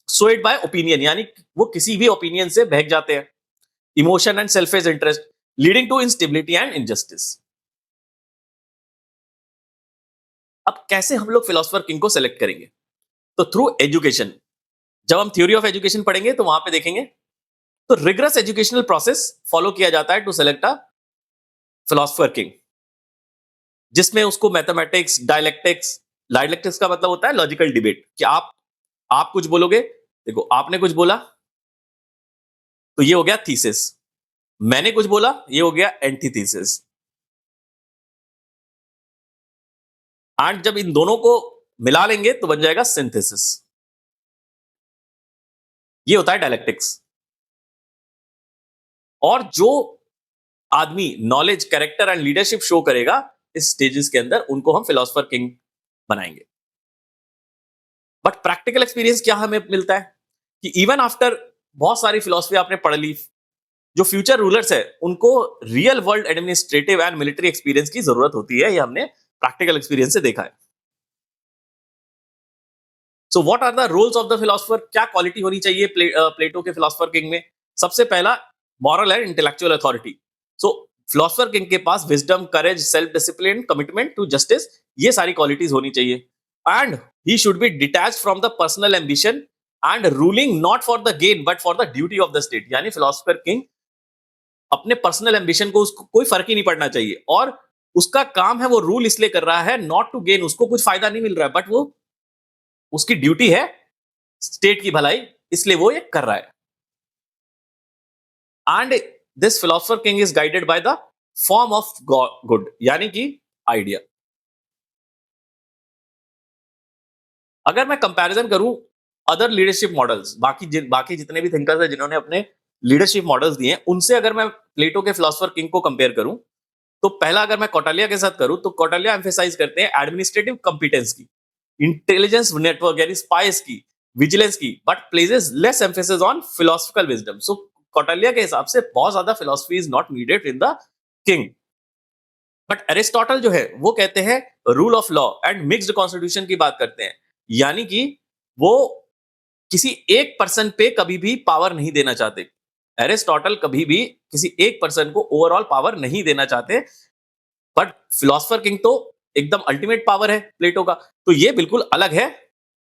swayed by opinion, यानी वो किसी भी ओपिनियन से बहक जाते हैं, emotion and selfish interest leading to instability and injustice. अब कैसे हम लोग फिलोसफर किंग को सेलेक्ट करेंगे? तो थ्रू एजुकेशन। जब हम थ्योरी ऑफ एजुकेशन पढ़ेंगे तो वहां पे देखेंगे तो रिगरस एजुकेशनल प्रोसेस फॉलो किया जाता है to select a philosopher king, जिसमें उसको मैथमेटिक्स, डायलेक्टिक्स का मतलब होता है लॉजिकल डिबेट, कि आप कुछ बोलोगे, देखो आपने कुछ बोला तो ये हो गया थीसिस, मैंने कुछ बोला ये हो गया एंटीथीसिस, एंड जब इन दोनों को मिला लेंगे तो बन जाएगा सिंथेसिस। ये होता है डायलेक्टिक्स। और जो आदमी knowledge, character and leadership show करेगा इस स्टेजेस के अंदर, उनको हम फिलोसफर किंग बनाएंगे। बट प्रैक्टिकल एक्सपीरियंस क्या हमें मिलता है कि इवन आफ्टर बहुत सारी फिलोसफी आपने पढ़ ली, जो फ्यूचर रूलर्स है उनको real world administrative and military experience की जरूरत होती है। ये हमने प्रैक्टिकल एक्सपीरियंस से देखा है। So what are the roles of the philosopher? क्या क्वालिटी होनी चाहिए प्लेटो के फिलोसफर किंग में? सबसे पहला, moral and intellectual authority. So philosopher king के पास wisdom, courage, self discipline, commitment to justice, ये सारी क्वालिटीज होनी चाहिए। And he should be detach from the personal ambition and ruling not for the gain but for the duty of the state. यानी philosopher king अपने personal ambition को, उसको कोई फर्क ही नहीं पड़ना चाहिए, और उसका काम है वो रूल इसलिए कर रहा है नॉट टू गेन, उसको कुछ फायदा नहीं मिल रहा है, बट वो उसकी ड्यूटी है स्टेट की भलाई, इसलिए वो ये कर रहा है। And this philosopher king is guided by the form of good, यानी कि आइडिया। अगर मैं कंपैरिजन करूं अदर लीडरशिप मॉडल्स, बाकी जितने भी थिंकर्स हैं जिन्होंने अपने लीडरशिप मॉडल्स दिए हैं, उनसे अगर मैं प्लेटो के फिलोसफर किंग को कंपेयर करूं, तो पहला अगर मैं कौटिल्य के साथ करूं तो कौटिल्य एम्फेसाइज करते हैं एडमिनिस्ट्रेटिव कंपिटेंस की, इंटेलिजेंस नेटवर्क यानी स्पाइस की, विजिलेंस की, but places less emphasis on philosophical wisdom. So Kautilya के हिसाब से बहुत ज्यादा philosophy is not needed in the king. But Aristotle जो है वो कहते हैं rule of law and mixed constitution की बात करते हैं, यानी कि वो किसी एक पर्सन पे कभी भी पावर नहीं देना चाहते। एरिस्टोटल कभी भी किसी एक पर्सन को ओवरऑल पावर नहीं देना चाहते, बट फिलोसफर किंग तो एकदम अल्टीमेट पावर है प्लेटो का, तो ये बिल्कुल अलग है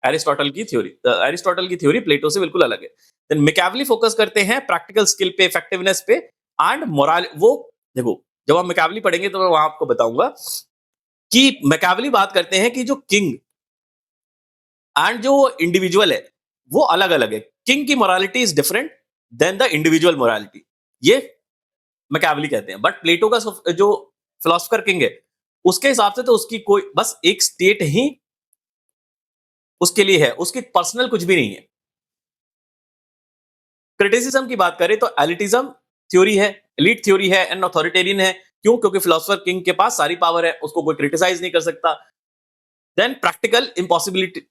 एरिस्टोटल की थ्योरी। एरिस्टोटल की थ्योरी प्लेटो से बिल्कुल अलग है। देन मैकियावेली फोकस करते हैं प्रैक्टिकल स्किल पे, इफेक्टिवनेस पे एंड मोरल। वो देखो, जब हम मैकियावेली पढ़ेंगे तो मैं वहां आपको बताऊंगा कि मैकियावेली बात करते हैं कि जो किंग एंड जो इंडिविजुअल है वो अलग अलग है। किंग की morality is different than the individual morality, ये मैकियावेली कहते हैं। बट प्लेटो का जो फिलोसफर किंग है उसके हिसाब से तो उसकी कोई बस एक स्टेट ही उसके लिए है, उसकी पर्सनल कुछ भी नहीं है। क्रिटिसिज्म की बात करें तो एलिटिज्म थ्योरी है, एलीट थ्योरी है एंड अथॉरिटेरियन है। क्यों? क्योंकि फिलोसफर किंग के पास सारी पावर है, उसको कोई क्रिटिसाइज नहीं कर सकता। देन प्रैक्टिकल इम्पॉसिबिलिटी,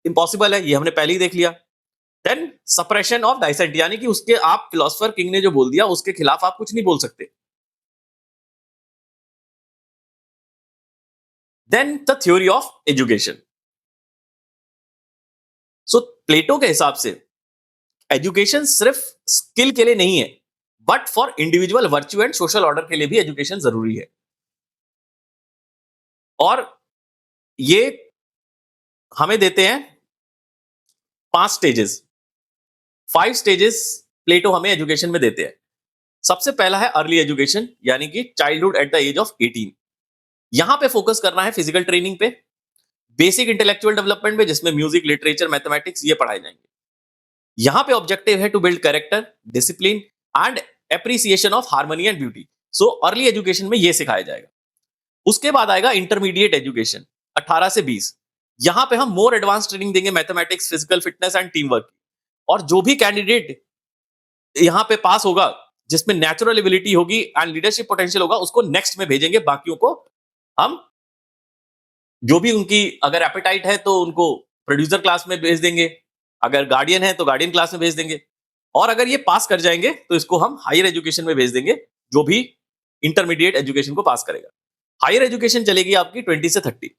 इम्पॉसिबल है, ये हमने पहले ही देख लिया। देन सप्रेशन ऑफ डाइसेंट, यानी कि उसके आप फिलोसफर किंग ने जो बोल दिया उसके खिलाफ आप कुछ नहीं बोल सकते। Then the theory of education. So Plato के हिसाब से एजुकेशन सिर्फ स्किल के लिए नहीं है, but for individual virtue and social order के लिए भी एजुकेशन जरूरी है। और ये हमें देते हैं 5 स्टेजेस, 5 स्टेजेस प्लेटो हमें एजुकेशन में देते हैं। सबसे पहला है अर्ली एजुकेशन, यानी कि childhood at the age of 18। यहां पे फोकस करना है फिजिकल ट्रेनिंग पे, बेसिक इंटेलेक्चुअल डेवलपमेंट पे, जिसमें म्यूजिक, लिटरेचर, मैथमेटिक्स ये पढ़ाए जाएंगे। यहां पे ऑब्जेक्टिव है to build character, discipline and appreciation of harmony and beauty. So early education में ये सिखाया जाएगा। उसके बाद आएगा इंटरमीडिएट एजुकेशन 18 से 20। यहां पे हम मोर एडवांस ट्रेनिंग देंगे mathematics, physical fitness and team work. और जो भी कैंडिडेट यहां पे पास होगा, जिसमें नेचुरल एबिलिटी होगी एंड लीडरशिप पोटेंशियल होगा, उसको नेक्स्ट में भेजेंगे। बाकियों को हम जो भी उनकी अगर एपेटाइट है तो उनको प्रोड्यूसर क्लास में भेज देंगे, अगर गार्डियन है तो गार्डियन क्लास में भेज देंगे, और अगर ये पास कर जाएंगे तो इसको हम हायर एजुकेशन में भेज देंगे, जो भी इंटरमीडिएट एजुकेशन को पास करेगा। हायर एजुकेशन चलेगी आपकी 20 से 30।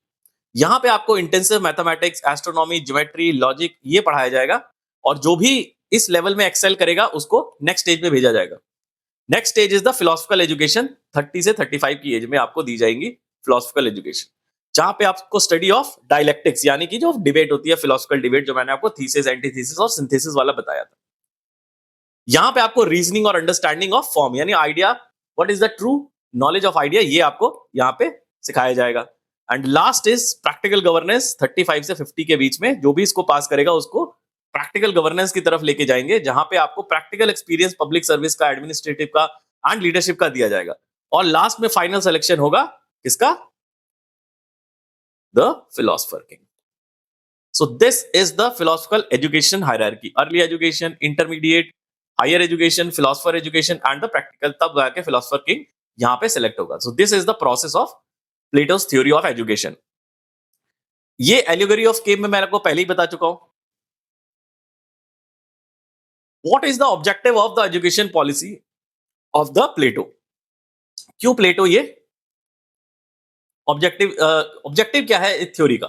यहां पे आपको intensive mathematics, astronomy, geometry, logic ये पढ़ाया जाएगा, और जो भी इस लेवल में एक्सेल करेगा उसको नेक्स्ट स्टेज में भेजा जाएगा। Next stage is the philosophical education. 30 से 35 की एज में आपको दी जाएंगी फिलोसफिकल एजुकेशन, जहां पे आपको स्टडी ऑफ डायलेक्टिक्स, यानी कि जो डिबेट होती है, फिलोसफिकल डिबेट, जो मैंने आपको थीसिस, एंटीथीसिस और सिंथेसिस वाला बताया था। यहां पे आपको रीजनिंग और अंडरस्टैंडिंग ऑफ फॉर्म, यानी idea, what is the true knowledge of idea, ये आपको यहां पे सिखाया जाएगा। And last is practical governance. 35 से 50 के बीच में जो भी इसको पास करेगा उसको प्रैक्टिकल गवर्नेंस की तरफ लेके जाएंगे, जहां पे आपको प्रैक्टिकल एक्सपीरियंस पब्लिक सर्विस का, एडमिनिस्ट्रेटिव का एंड लीडरशिप का दिया जाएगा। और लास्ट में फाइनल सिलेक्शन होगा किसका? The philosopher king. So this is the philosophical education hierarchy: early education, intermediate, higher education, philosopher education and the practical। तब जाके philosopher king यहाँ पे select होगा। So this is the process of Plato's theory of education। ये allegory of cave में मैं आपको पहले ही बता चुका हूं। What is the objective of the education policy of the Plato? क्यों प्लेटो ये ऑब्जेक्टिव क्या है इस थ्योरी का?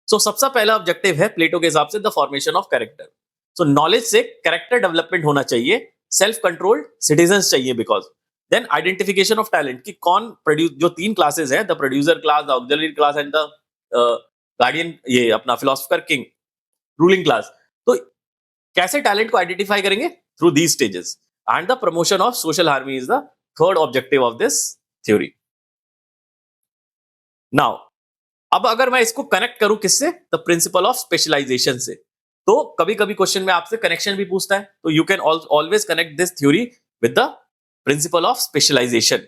सो सबसे पहला ऑब्जेक्टिव है प्लेटो के हिसाब से the formation of character. So knowledge से कैरेक्टर डेवलपमेंट होना चाहिए, सेल्फ कंट्रोल्ड सिटीजंस चाहिए, because then identification of talent, कि कौन प्रोड्यूस, जो 3 क्लासेस हैं, the producer class, the auxiliary class and the guardian, ये अपना फिलोसफर किंग, रूलिंग क्लास। तो कैसे टैलेंट को आइडेंटिफाई करेंगे? Through these stages. And the promotion of social harmony is the third objective of this theory. Now अब अगर मैं इसको कनेक्ट करूं किससे? द प्रिंसिपल ऑफ स्पेशलाइजेशन से। तो कभी कभी क्वेश्चन में आपसे कनेक्शन भी पूछता है, तो you can always connect this theory with the principle of specialisation.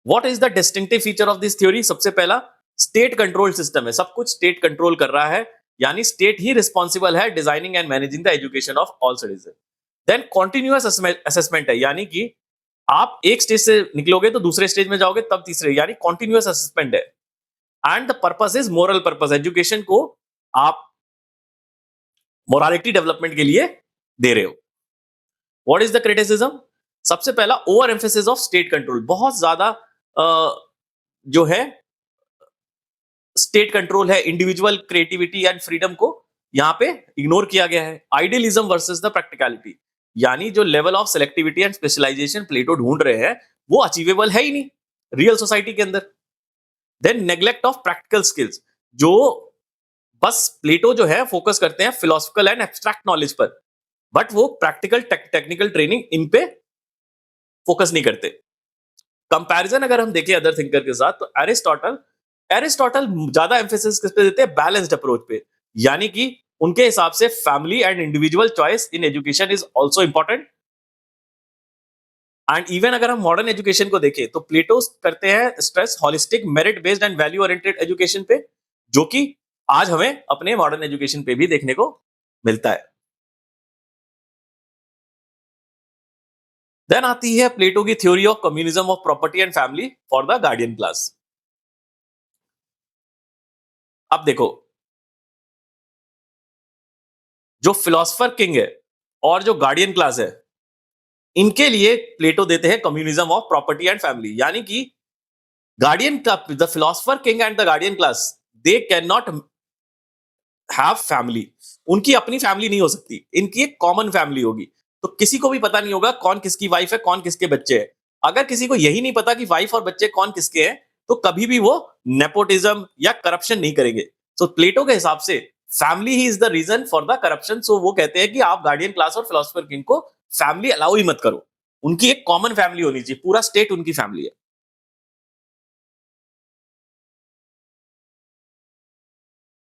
What is the distinctive feature of this theory? सबसे पहला, स्टेट कंट्रोल सिस्टम है, सब कुछ स्टेट कंट्रोल कर रहा है, यानी स्टेट ही रिस्पॉन्सिबल है designing and managing the education of all citizen. Then continuous assessment है, यानी कि आप एक स्टेज से निकलोगे तो दूसरे स्टेज में जाओगे, तब तीसरे, यानी कॉन्टिन्यूअस असेसमेंट है। And the purpose is moral purpose, education को आप मोरालिटी डेवलपमेंट के लिए दे रहे हो। What is the criticism? सबसे पहला over emphasis of state control, बहुत ज्यादा जो है स्टेट कंट्रोल है, इंडिविजुअल क्रिएटिविटी एंड फ्रीडम को यहां पे इग्नोर किया गया है। आइडियलिज्म वर्सेस द प्रैक्टिकलिटी, यानी जो level of selectivity and specialization Plato ढूंढ रहे हैं वो अचीवेबल है ही नहीं रियल सोसाइटी के अंदर। Then neglect of practical skills, जो बस प्लेटो जो है फोकस करते हैं फिलोसफिकल एंड एब्स्ट्रैक्ट नॉलेज पर, बट वो प्रैक्टिकल टेक्निकल ट्रेनिंग इन पे फोकस नहीं करते। कंपैरिजन अगर हम देखें अदर थिंकर के साथ, तो एरिस्टोटल एरिस्टोटल ज्यादा एम्फेसिस किस पे देते हैं, बैलेंस्ड अप्रोच पे, यानी कि उनके हिसाब से family and individual choice in education is also important. And even अगर हम मॉडर्न एजुकेशन को देखें तो प्लेटो करते हैं stress holistic merit based and value oriented education पे, जो कि आज हमें अपने मॉडर्न एजुकेशन पे भी देखने को मिलता है। देन आती है प्लेटो की theory of communism of property and family for the guardian class. अब देखो, जो फिलोसफर किंग है और जो गार्डियन क्लास है, इनके लिए प्लेटो देते हैं communism of property and family, यानी कि गार्डियन का the philosopher king and the guardian class they can not have family, उनकी अपनी फैमिली नहीं हो सकती, इनकी एक कॉमन फैमिली होगी। तो किसी को भी पता नहीं होगा कौन किसकी वाइफ है, कौन किसके बच्चे हैं। अगर किसी को यही नहीं पता कि वाइफ और बच्चे कौन किसके हैं, तो कभी भी वो नेपोटिज्म या करप्शन नहीं करेंगे। सो प्लेटो के हिसाब से फैमिली ही is the reason for the corruption. So वो कहते हैं कि आप गार्डियन क्लास और फिलोसफर किंग को फैमिली अलाउ ही मत करो, उनकी एक कॉमन फैमिली होनी चाहिए, पूरा स्टेट उनकी फैमिली है।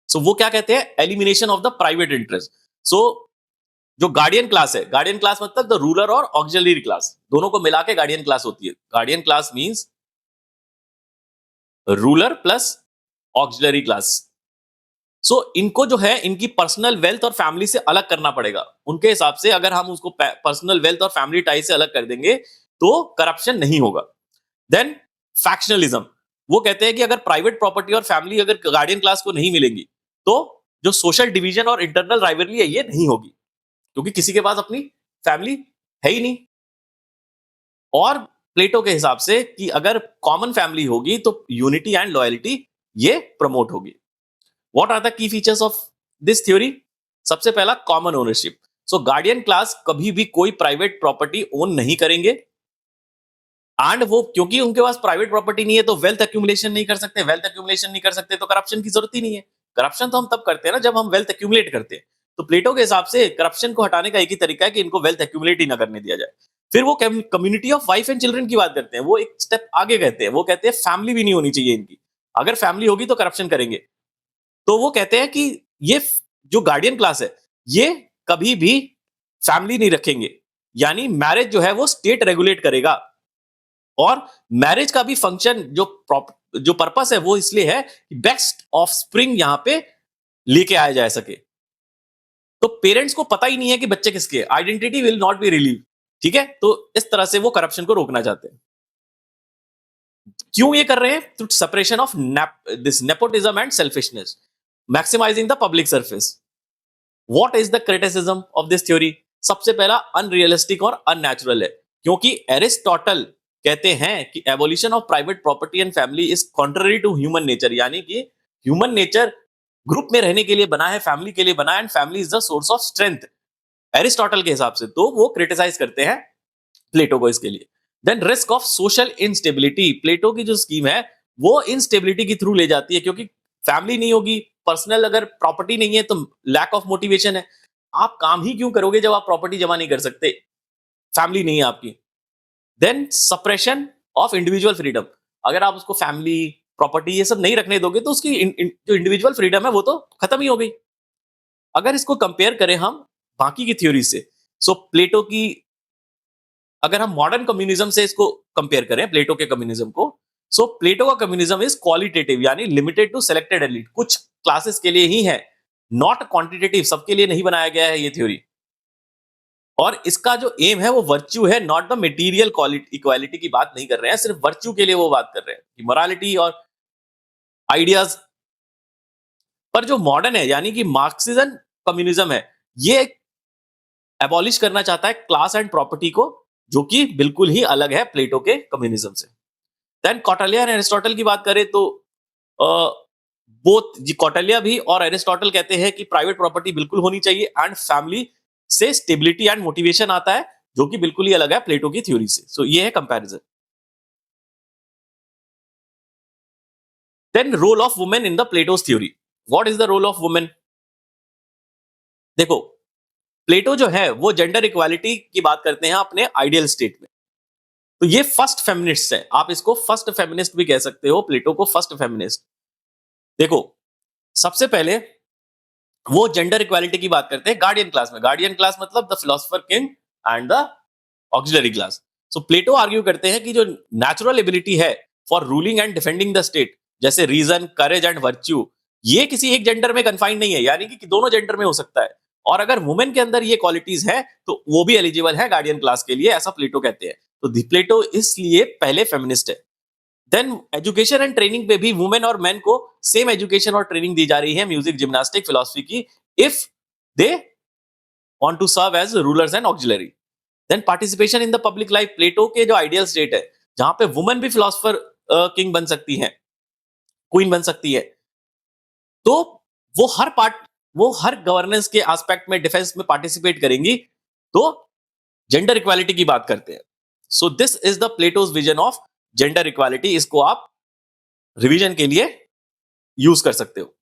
सो वो क्या कहते हैं, elimination of the private interest. So जो गार्डियन क्लास है, गार्डियन क्लास मतलब द रूलर और ऑक्सिलरी क्लास, दोनों को मिला के गार्डियन क्लास होती है। Guardian class means ruler plus auxiliary class. So इनको जो है इनकी पर्सनल वेल्थ और फैमिली से अलग करना पड़ेगा। उनके हिसाब से अगर हम उसको पर्सनल वेल्थ और फैमिली टाई से अलग कर देंगे तो करप्शन नहीं होगा। देन फैक्शनलिज्म, वो कहते हैं कि अगर प्राइवेट प्रॉपर्टी और फैमिली अगर गार्डियन क्लास को नहीं मिलेंगी, तो जो सोशल डिवीजन और इंटरनल राइवलरी है ये नहीं होगी, क्योंकि किसी के पास अपनी फैमिली है ही नहीं। और प्लेटो के हिसाब से कि अगर कॉमन फैमिली होगी तो यूनिटी एंड लॉयल्टी ये प्रमोट होगी। What are the key features of this theory? सबसे पहला common ownership. So guardian class कभी भी कोई प्राइवेट प्रॉपर्टी ओन नहीं करेंगे, एंड वो क्योंकि उनके पास प्राइवेट प्रॉपर्टी नहीं है तो वेल्थ एक्यूमुलेशन नहीं कर सकते, वेल्थ एक्यूमुलेशन नहीं कर सकते तो करप्शन की जरूरत ही नहीं है। करप्शन तो हम तब करते हैं ना जब हम वेल्थ एक्यूमुलेट करते हैं। तो प्लेटो के हिसाब से करप्शन को हटाने का एक ही तरीका है कि इनको वेल्थ एक्यूमुलेट ही ना करने दिया जाए। फिर वो community of wife and children की बात करते हैं, वो एक स्टेप आगे कहते हैं, वो कहते हैं फैमिली भी नहीं होनी चाहिए इनकी, अगर फैमिली होगी तो करप्शन करेंगे। तो वो कहते हैं कि ये जो गार्डियन क्लास है ये कभी भी फैमिली नहीं रखेंगे, यानी मैरिज जो है वो स्टेट रेगुलेट करेगा। और मैरिज का भी फंक्शन जो पर्पस है वो इसलिए है कि बेस्ट ऑफ स्प्रिंग यहां पे लेके आया जा सके। तो पेरेंट्स को पता ही नहीं है कि बच्चे किसके, identity will not be relieve. ठीक है, तो इस तरह से वो करप्शन को रोकना चाहते हैं। क्यों ये कर रहे हैं? तो separation of this nepotism and selfishness, maximising the public surface. What is the criticism of this theory? सबसे पहला अनरियलिस्टिक और अननेचुरल है, क्योंकि एरिस्टोटल कहते हैं कि evolution of private property and family is contrary to human nature, यानी कि ह्यूमन नेचर ग्रुप में रहने के लिए बना है, फैमिली के लिए बना है, and family is the source of strength Aristotle के हिसाब से। तो वो क्रिटिसाइज करते हैं प्लेटो को इसके लिए। Then risk of social instability, Plato की जो स्कीम है वो इंस्टेबिलिटी के थ्रू ले जाती है, क्योंकि फैमिली नहीं होगी, पर्सनल अगर प्रॉपर्टी नहीं है तो लैक ऑफ मोटिवेशन है। आप काम ही क्यों करोगे जब आप प्रॉपर्टी जमा नहीं कर सकते, फैमिली नहीं है आपकी। Then suppression of individual freedom, अगर आप उसको फैमिली प्रॉपर्टी ये सब नहीं रखने दोगे तो उसकी जो इंडिविजुअल फ्रीडम है वो तो खत्म ही हो गई। अगर इसको कंपेयर करें हम बाकी की थ्योरी से, सो प्लेटो की अगर हम मॉडर्न कम्युनिज्म से इसको कंपेयर करें प्लेटो के कम्युनिज्म को, सो प्लेटो का कम्युनिज्म इज क्वालिटेटिव, यानी लिमिटेड टू सेलेक्टेड एलिट, कुछ क्लासेस के लिए ही है, नॉट क्वांटिटेटिव, सबके लिए नहीं बनाया गया है ये थ्योरी। और इसका जो एम है वो वर्च्यू है, नॉट द मटेरियल इक्वालिटी की बात नहीं कर रहे हैं, सिर्फ वर्च्यू के लिए वो बात कर रहे हैं कि मोरालिटी और आइडियाज। पर जो मॉडर्न है यानी कि मार्क्सिज्म कम्युनिज्म है, ये एबॉलिश करना चाहता है क्लास एंड प्रॉपर्टी को, जो कि बिल्कुल ही अलग है प्लेटो के कम्युनिज्म से। देन कौटिल्य और एरिस्टोटल की बात करें तो बोथ जी कौटिल्य भी और एरिस्टोटल कहते हैं कि प्राइवेट प्रॉपर्टी बिल्कुल होनी चाहिए एंड फैमिली से स्टेबिलिटी एंड मोटिवेशन आता है, जो कि बिल्कुल ही अलग है प्लेटो की थ्योरी से। सो ये है comparison. Then role of women in the Plato's theory. What is the role of women? देखो, प्लेटो जो है वो जेंडर इक्वालिटी की बात करते हैं अपने आइडियल स्टेट में। तो ये फर्स्ट फेमिनिस्ट है, आप इसको फर्स्ट फेमिनिस्ट भी कह सकते हो, प्लेटो को फर्स्ट फेमिनिस्ट। देखो, सबसे पहले वो जेंडर इक्वालिटी की बात करते हैं गार्डियन क्लास में। गार्डियन क्लास मतलब the philosopher king and the auxiliary class. So Plato argue करते हैं कि जो नेचुरल एबिलिटी है for ruling and defending the state, जैसे रीजन, करेज एंड वर्च्यू, ये किसी एक जेंडर में कन्फाइंड नहीं है, यानी कि दोनों जेंडर में हो सकता है। और अगर वुमेन के अंदर ये क्वालिटीज है तो वो भी एलिजिबल है गार्डियन क्लास के लिए, ऐसा प्लेटो कहते हैं। तो प्लेटो इसलिए पहले फेमिनिस्ट है। देन एजुकेशन एंड ट्रेनिंग पे भी वुमेन और मेन को सेम एजुकेशन और ट्रेनिंग दी जा रही है, म्यूजिक, जिम्नास्टिक, फिलोसफी की, if they want to serve as rulers and auxiliary. Then participation in the public life. Plato के जो आइडियल स्टेट है जहां पे वुमेन भी फिलोसफर किंग बन सकती है, क्वीन बन सकती है, तो वो हर गवर्नेंस के एस्पेक्ट में, डिफेंस में पार्टिसिपेट करेंगी। तो जेंडर इक्वालिटी की बात करते हैं। सो this is the Plato's vision of gender equality. इसको आप रिवीजन के लिए यूज कर सकते हो।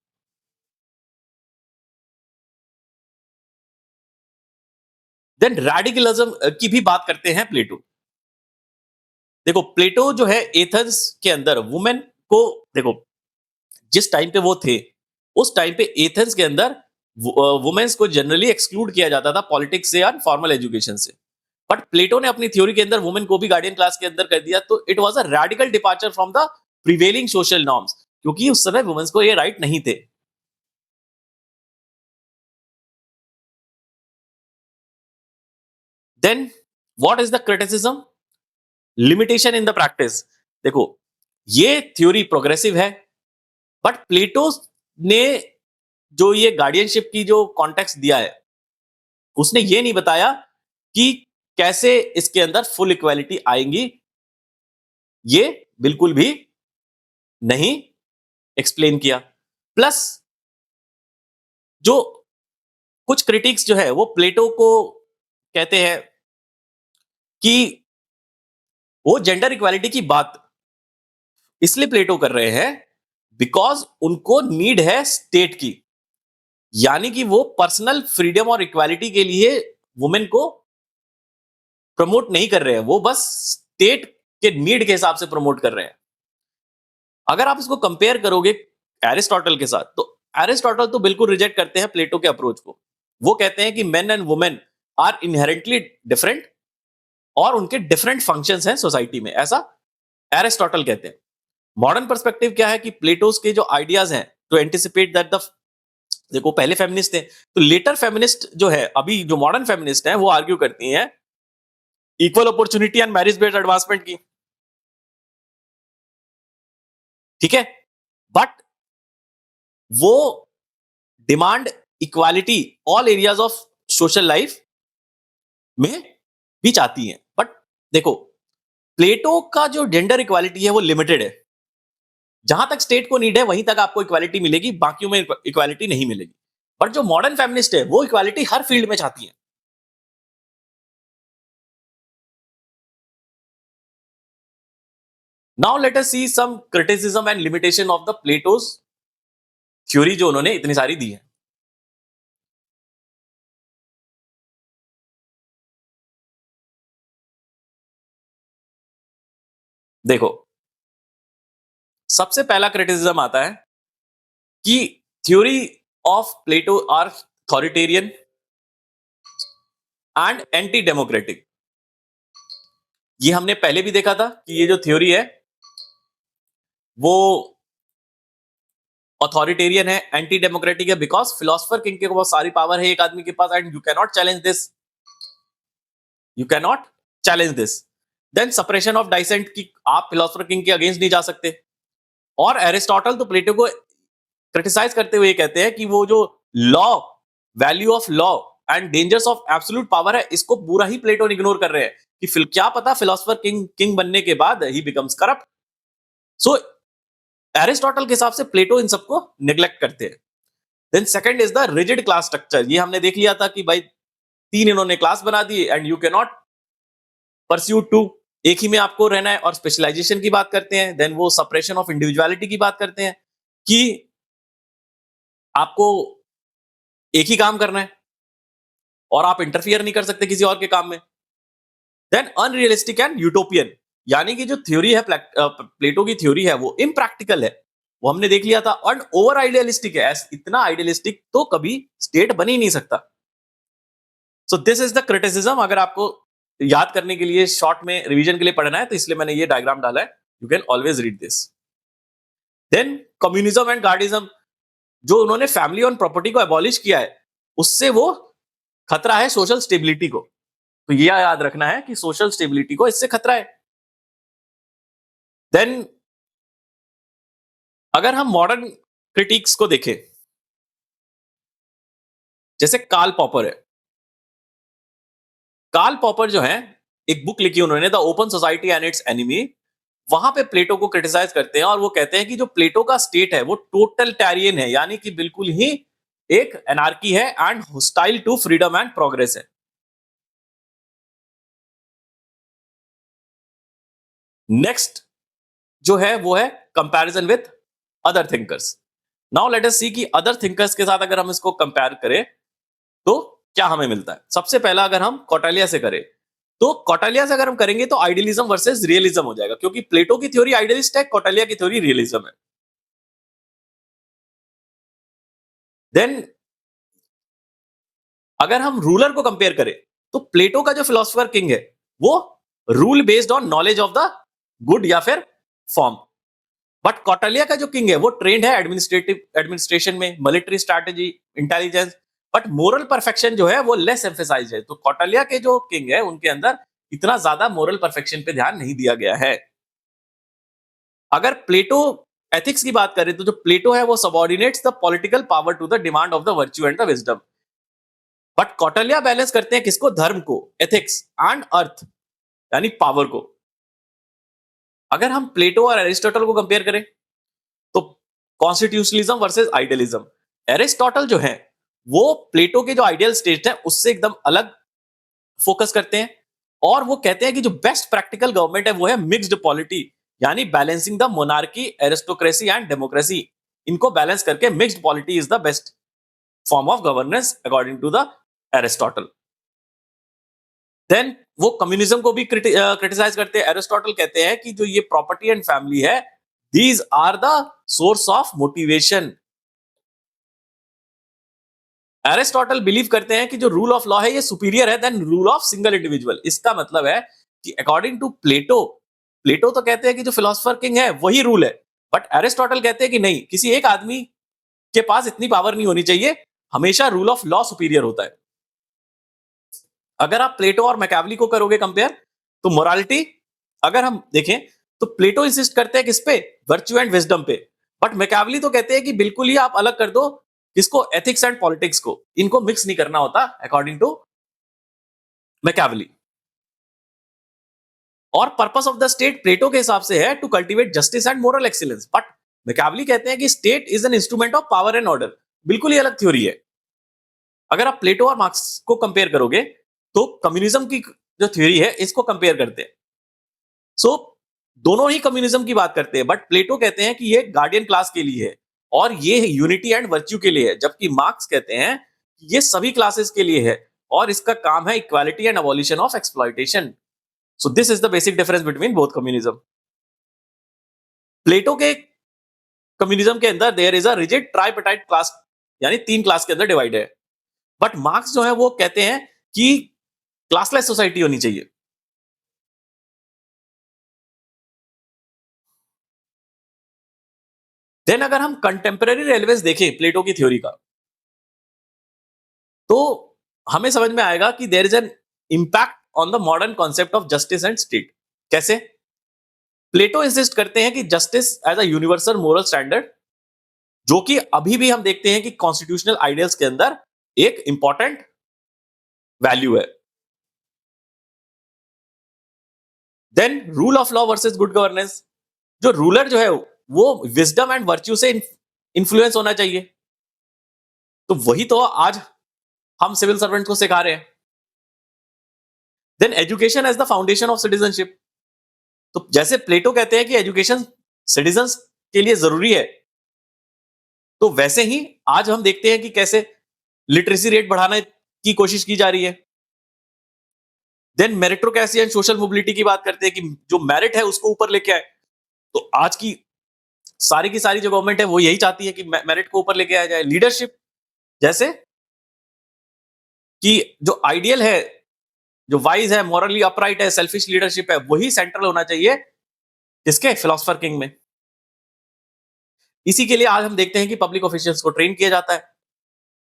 देन रेडिकलिज्म की भी बात करते हैं प्लेटो। देखो, प्लेटो जो है एथेंस के अंदर वुमेन को, देखो जिस टाइम पे वो थे उस टाइम पे एथेंस के अंदर वुमेन्स को जनरली एक्सक्लूड किया जाता था पॉलिटिक्स से और फॉर्मल एजुकेशन से। बट प्लेटो ने अपनी थ्योरी के अंदर वुमेन को भी गार्डियन क्लास के अंदर कर दिया। तो it was a radical departure from the prevailing social norms, क्योंकि उस समय वुमेन्स को ये राइट नहीं थे। Then what is the criticism? Limitation in the practice. देखो, ये थ्योरी प्रोग्रेसिव है, बट प्लेटो ने जो ये गार्डियनशिप की जो कॉन्टेक्स्ट दिया है, उसने ये नहीं बताया कि कैसे इसके अंदर फुल इक्वालिटी आएंगी। ये बिल्कुल भी नहीं एक्सप्लेन किया। प्लस जो कुछ क्रिटिक्स जो है वो प्लेटो को कहते हैं कि वो जेंडर इक्वालिटी की बात इसलिए प्लेटो कर रहे हैं बिकॉज उनको नीड है स्टेट की, यानी कि वो पर्सनल फ्रीडम और इक्वालिटी के लिए वुमेन को प्रमोट नहीं कर रहे हैं, वो बस स्टेट के नीड के हिसाब से प्रमोट कर रहे हैं। अगर आप इसको कंपेयर करोगे एरिस्टोटल के साथ, तो एरिस्टोटल तो बिल्कुल रिजेक्ट करते हैं प्लेटो के अप्रोच को। वो कहते हैं कि men and women are inherently different और उनके डिफरेंट फंक्शंस हैं सोसाइटी में, ऐसा एरिस्टोटल कहते हैं। मॉडर्न पर्सपेक्टिव क्या है कि प्लेटोस के जो आइडियाज हैं टू एंटिसिपेट दैट द, देखो पहले फेमिनिस्ट थे, तो लेटर फेमिनिस्ट जो है, अभी जो मॉडर्न फेमिनिस्ट हैं वो आर्ग्यू करती हैं equal opportunity and marriage based advancement की। ठीक है, बट वो demand equality all areas of social life में भी चाहती हैं। बट देखो, प्लेटो का जो जेंडर इक्वालिटी है वो लिमिटेड है। जहां तक स्टेट को नीड है वहीं तक आपको इक्वालिटी मिलेगी, बाकियों में इक्वालिटी नहीं मिलेगी। बट जो मॉडर्न फेमिनिस्ट है वो इक्वालिटी हर फील्ड में चाहती है। Now let us see some criticism and limitation of the Plato's theory जो उन्होंने इतनी सारी दी है। देखो, सबसे पहला क्रिटिसिज्म आता है कि theory of Plato are authoritarian and anti democratic. ये हमने पहले भी देखा था कि ये जो थ्योरी है वो अथॉरिटेरियन है, एंटी डेमोक्रेटिक है, बिकॉज फिलोसफर किंग के बहुत सारी पावर है एक आदमी के पास and you cannot challenge this, you cannot challenge this. Then suppression of dissent की, आप फिलोसफर किंग के अगेंस्ट नहीं जा सकते। और एरिस्टोटल तो प्लेटो को क्रिटिसाइज करते हुए कहते हैं कि वो जो law, value of law and dangers of absolute power है, इसको पूरा ही प्लेटो इग्नोर कर रहे हैं। कि क्या पता फिलोसफर किंग किंग बनने के बाद ही बिकम्स करप्ट। सो एरिस्टोटल के हिसाब से प्लेटो इन सबको निग्लेक्ट करते हैं। Then second is the rigid class structure. ये हमने देख लिया था कि भाई तीन इन्होंने क्लास बना दी and you can not pursue to, एक ही में आपको रहना है। और स्पेशलाइजेशन की बात करते हैं, देन वो सप्रेशन ऑफ इंडिविजुअलिटी की बात करते हैं कि आपको एक ही काम करना है और आप इंटरफियर नहीं कर सकते किसी और के काम में। देन अनरियलिस्टिक एंड यूटोपियन, यानी कि जो थ्योरी है प्लेटो की थ्योरी है वो इम्प्रैक्टिकल है, वो हमने देख लिया था। और ओवर आइडियलिस्टिक है, इतना आइडियलिस्टिक तो कभी स्टेट बन ही नहीं सकता। सो दिस इज द क्रिटिसिज्म। अगर आपको याद करने के लिए शॉर्ट में रिवीजन के लिए पढ़ना है तो इसलिए मैंने ये डायग्राम डाला है, you can always read this. Then communism and guardism, जो उन्होंने फैमिली और प्रॉपर्टी को एबॉलिश किया है, उससे वो खतरा है सोशल स्टेबिलिटी को। तो ये याद रखना है कि सोशल स्टेबिलिटी को इससे खतरा है। देन अगर हम मॉडर्न क्रिटिक्स को देखें, जैसे कार्ल पॉपर है। कार्ल पॉपर जो है, एक बुक लिखी उन्होंने the open society and it's enemy, वहां पे प्लेटो को क्रिटिसाइज करते हैं और वो कहते हैं कि जो प्लेटो का स्टेट है वो टोटलिटेरियन है, यानी कि बिल्कुल ही एक एनार्की है and hostile to freedom and progress है। नेक्स्ट जो है वो है comparison with other thinkers. Now let us see कि अदर थिंकर्स के साथ अगर हम इसको कंपेयर करें तो क्या हमें मिलता है। सबसे पहला अगर हम कौटिल्य से करें, तो कौटिल्य से अगर हम करेंगे तो आइडियलिज्म वर्सेस रियलिज्म हो जाएगा, क्योंकि प्लेटो की थ्योरी आइडियलिस्ट है, कौटिल्य की थ्योरी रियलिज्म है। देन अगर हम रूलर को कंपेयर करें तो प्लेटो का जो फिलोसफर किंग है वो rule based on knowledge of the good या फिर फॉर्म। बट कौटिल्य का जो किंग है वो ट्रेंड है एडमिनिस्ट्रेशन में, military strategy, intelligence. But moral perfection जो है वो लेस एम्फेसाइज है। तो कौटिल्य के जो किंग है उनके अंदर इतना ज्यादा मोरल परफेक्शन पे ध्यान नहीं दिया गया है। अगर प्लेटो एथिक्स की बात करें तो जो प्लेटो है वो subordinates the political power to the demand of the virtue and the wisdom. But Kautilya balance करते हैं किसको, धर्म को, एथिक्स एंड अर्थ यानी पावर को। अगर हम प्लेटो और एरिस्टोटल को कंपेयर करें तो कॉन्स्टिट्यूशनलिज्म वर्सेस आइडियलिज्म। एरिस्टोटल जो है वो प्लेटो के जो आइडियल स्टेट है उससे एकदम अलग फोकस करते हैं और वो कहते हैं कि जो बेस्ट प्रैक्टिकल गवर्नमेंट है वो है मिक्स्ड पॉलिटी, यानी balancing the monarchy, aristocracy and democracy. इनको बैलेंस करके mixed polity is the best form of governance according to the Aristotle. Then वो कम्युनिज्म को भी क्रिटिसाइज करते हैं। एरिस्टोटल कहते हैं कि जो ये प्रॉपर्टी एंड फैमिली है, these are the source of motivation. Aristotle believe करते हैं कि जो रूल ऑफ लॉ है ये सुपीरियर है then rule of single individual. इसका मतलब है कि अकॉर्डिंग टू प्लेटो, प्लेटो तो कहते हैं कि जो फिलोसफर किंग है वही रूल है, बट एरिस्टोटल कहते हैं कि नहीं, किसी एक आदमी के पास इतनी पावर नहीं होनी चाहिए, हमेशा रूल ऑफ लॉ सुपीरियर होता है। अगर आप प्लेटो और मैकियावेली को करोगे कंपेयर तो मोरालिटी अगर हम देखें तो प्लेटो इंसिस्ट करते हैं किस पे, वर्च्यू एंड विजडम पे। बट मैकियावेली तो कहते हैं कि बिल्कुल ही आप अलग कर दो किसको, एथिक्स एंड पॉलिटिक्स को, इनको मिक्स नहीं करना होता अकॉर्डिंग टू मैकियावेली। और purpose of the state Plato के हिसाब से है to cultivate justice and moral excellence, but Machiavelli कहते हैं कि state is an instrument of power and order. बिल्कुल ही अलग थ्योरी है। अगर आप प्लेटो और मार्क्स को कंपेयर करोगे तो कम्युनिज्म की जो थ्योरी है इसको कंपेयर करते हैं। सो दोनों ही कम्युनिज्म की बात करते हैं, बट प्लेटो कहते हैं कि ये गार्डियन क्लास के लिए है और ये यूनिटी एंड वर्च्यू के लिए है, जबकि मार्क्स कहते हैं कि ये सभी क्लासेस के लिए है और इसका काम है equality and abolition of exploitation. So this is the basic difference between both communism. Plato के कम्युनिज्म के अंदर there is a rigid tripartite class, यानी तीन क्लास के अंदर डिवाइड है। बट मार्क्स जो है वो कहते हैं कि क्लासलेस सोसाइटी होनी चाहिए। देन अगर हम कंटेम्पररी रेलेवेंस देखें प्लेटो की थ्योरी का तो हमें समझ में आएगा कि there is an impact on the modern concept of justice and state. कैसे? प्लेटो इंसिस्ट करते हैं कि justice as a universal moral standard, जो कि अभी भी हम देखते हैं कि कॉन्स्टिट्यूशनल आइडियल्स के अंदर एक इंपॉर्टेंट वैल्यू है। Then rule of law versus good governance, जो रूलर जो है वो विजडम एंड वर्च्यू से इन्फ्लुएंस होना चाहिए, तो वही तो आज हम सिविल सर्वेंट को सिखा रहे हैं। Then education as the foundation of citizenship, तो जैसे प्लेटो कहते हैं कि एजुकेशन सिटीजन्स के लिए जरूरी है, तो वैसे ही आज हम देखते हैं कि कैसे लिटरेसी रेट बढ़ाने की कोशिश की जा रही है। Then meritocracy and social mobility की बात करते हैं कि जो मेरिट है उसको ऊपर लेके आए, तो आज की सारी जो गवर्नमेंट है वो यही चाहती है कि मेरिट को ऊपर लेके आया जाए। लीडरशिप, जैसे कि जो आइडियल है, जो वाइज है, मॉरली अपराइट है, सेल्फिश लीडरशिप है, वही सेंट्रल होना चाहिए इसके फिलोसफर किंग में। इसी के लिए आज हम देखते हैं कि पब्लिक ऑफिशियल्स को ट्रेन किया जाता है,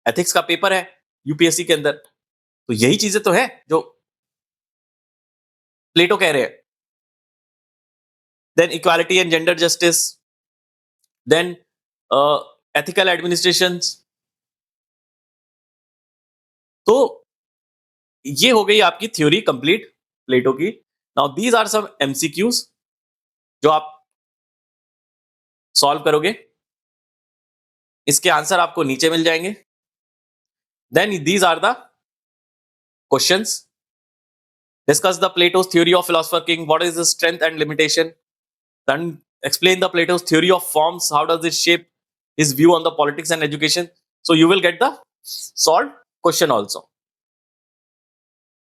एथिक्स का पेपर है यूपीएससी के अंदर, तो यही चीजें तो है जो प्लेटो कह रहे हैं। Then equality and gender justice, then ethical administration, तो ये हो गई आपकी थ्योरी कंप्लीट प्लेटो की। Now these are some MCQs जो आप सॉल्व करोगे, इसके आंसर आपको नीचे मिल जाएंगे। Then these are the questions. Discuss the Plato's theory of philosopher king. What is the strength and limitation? Then explain the Plato's theory of forms. How does it shape his view on the politics and education? So you will get the solved question also.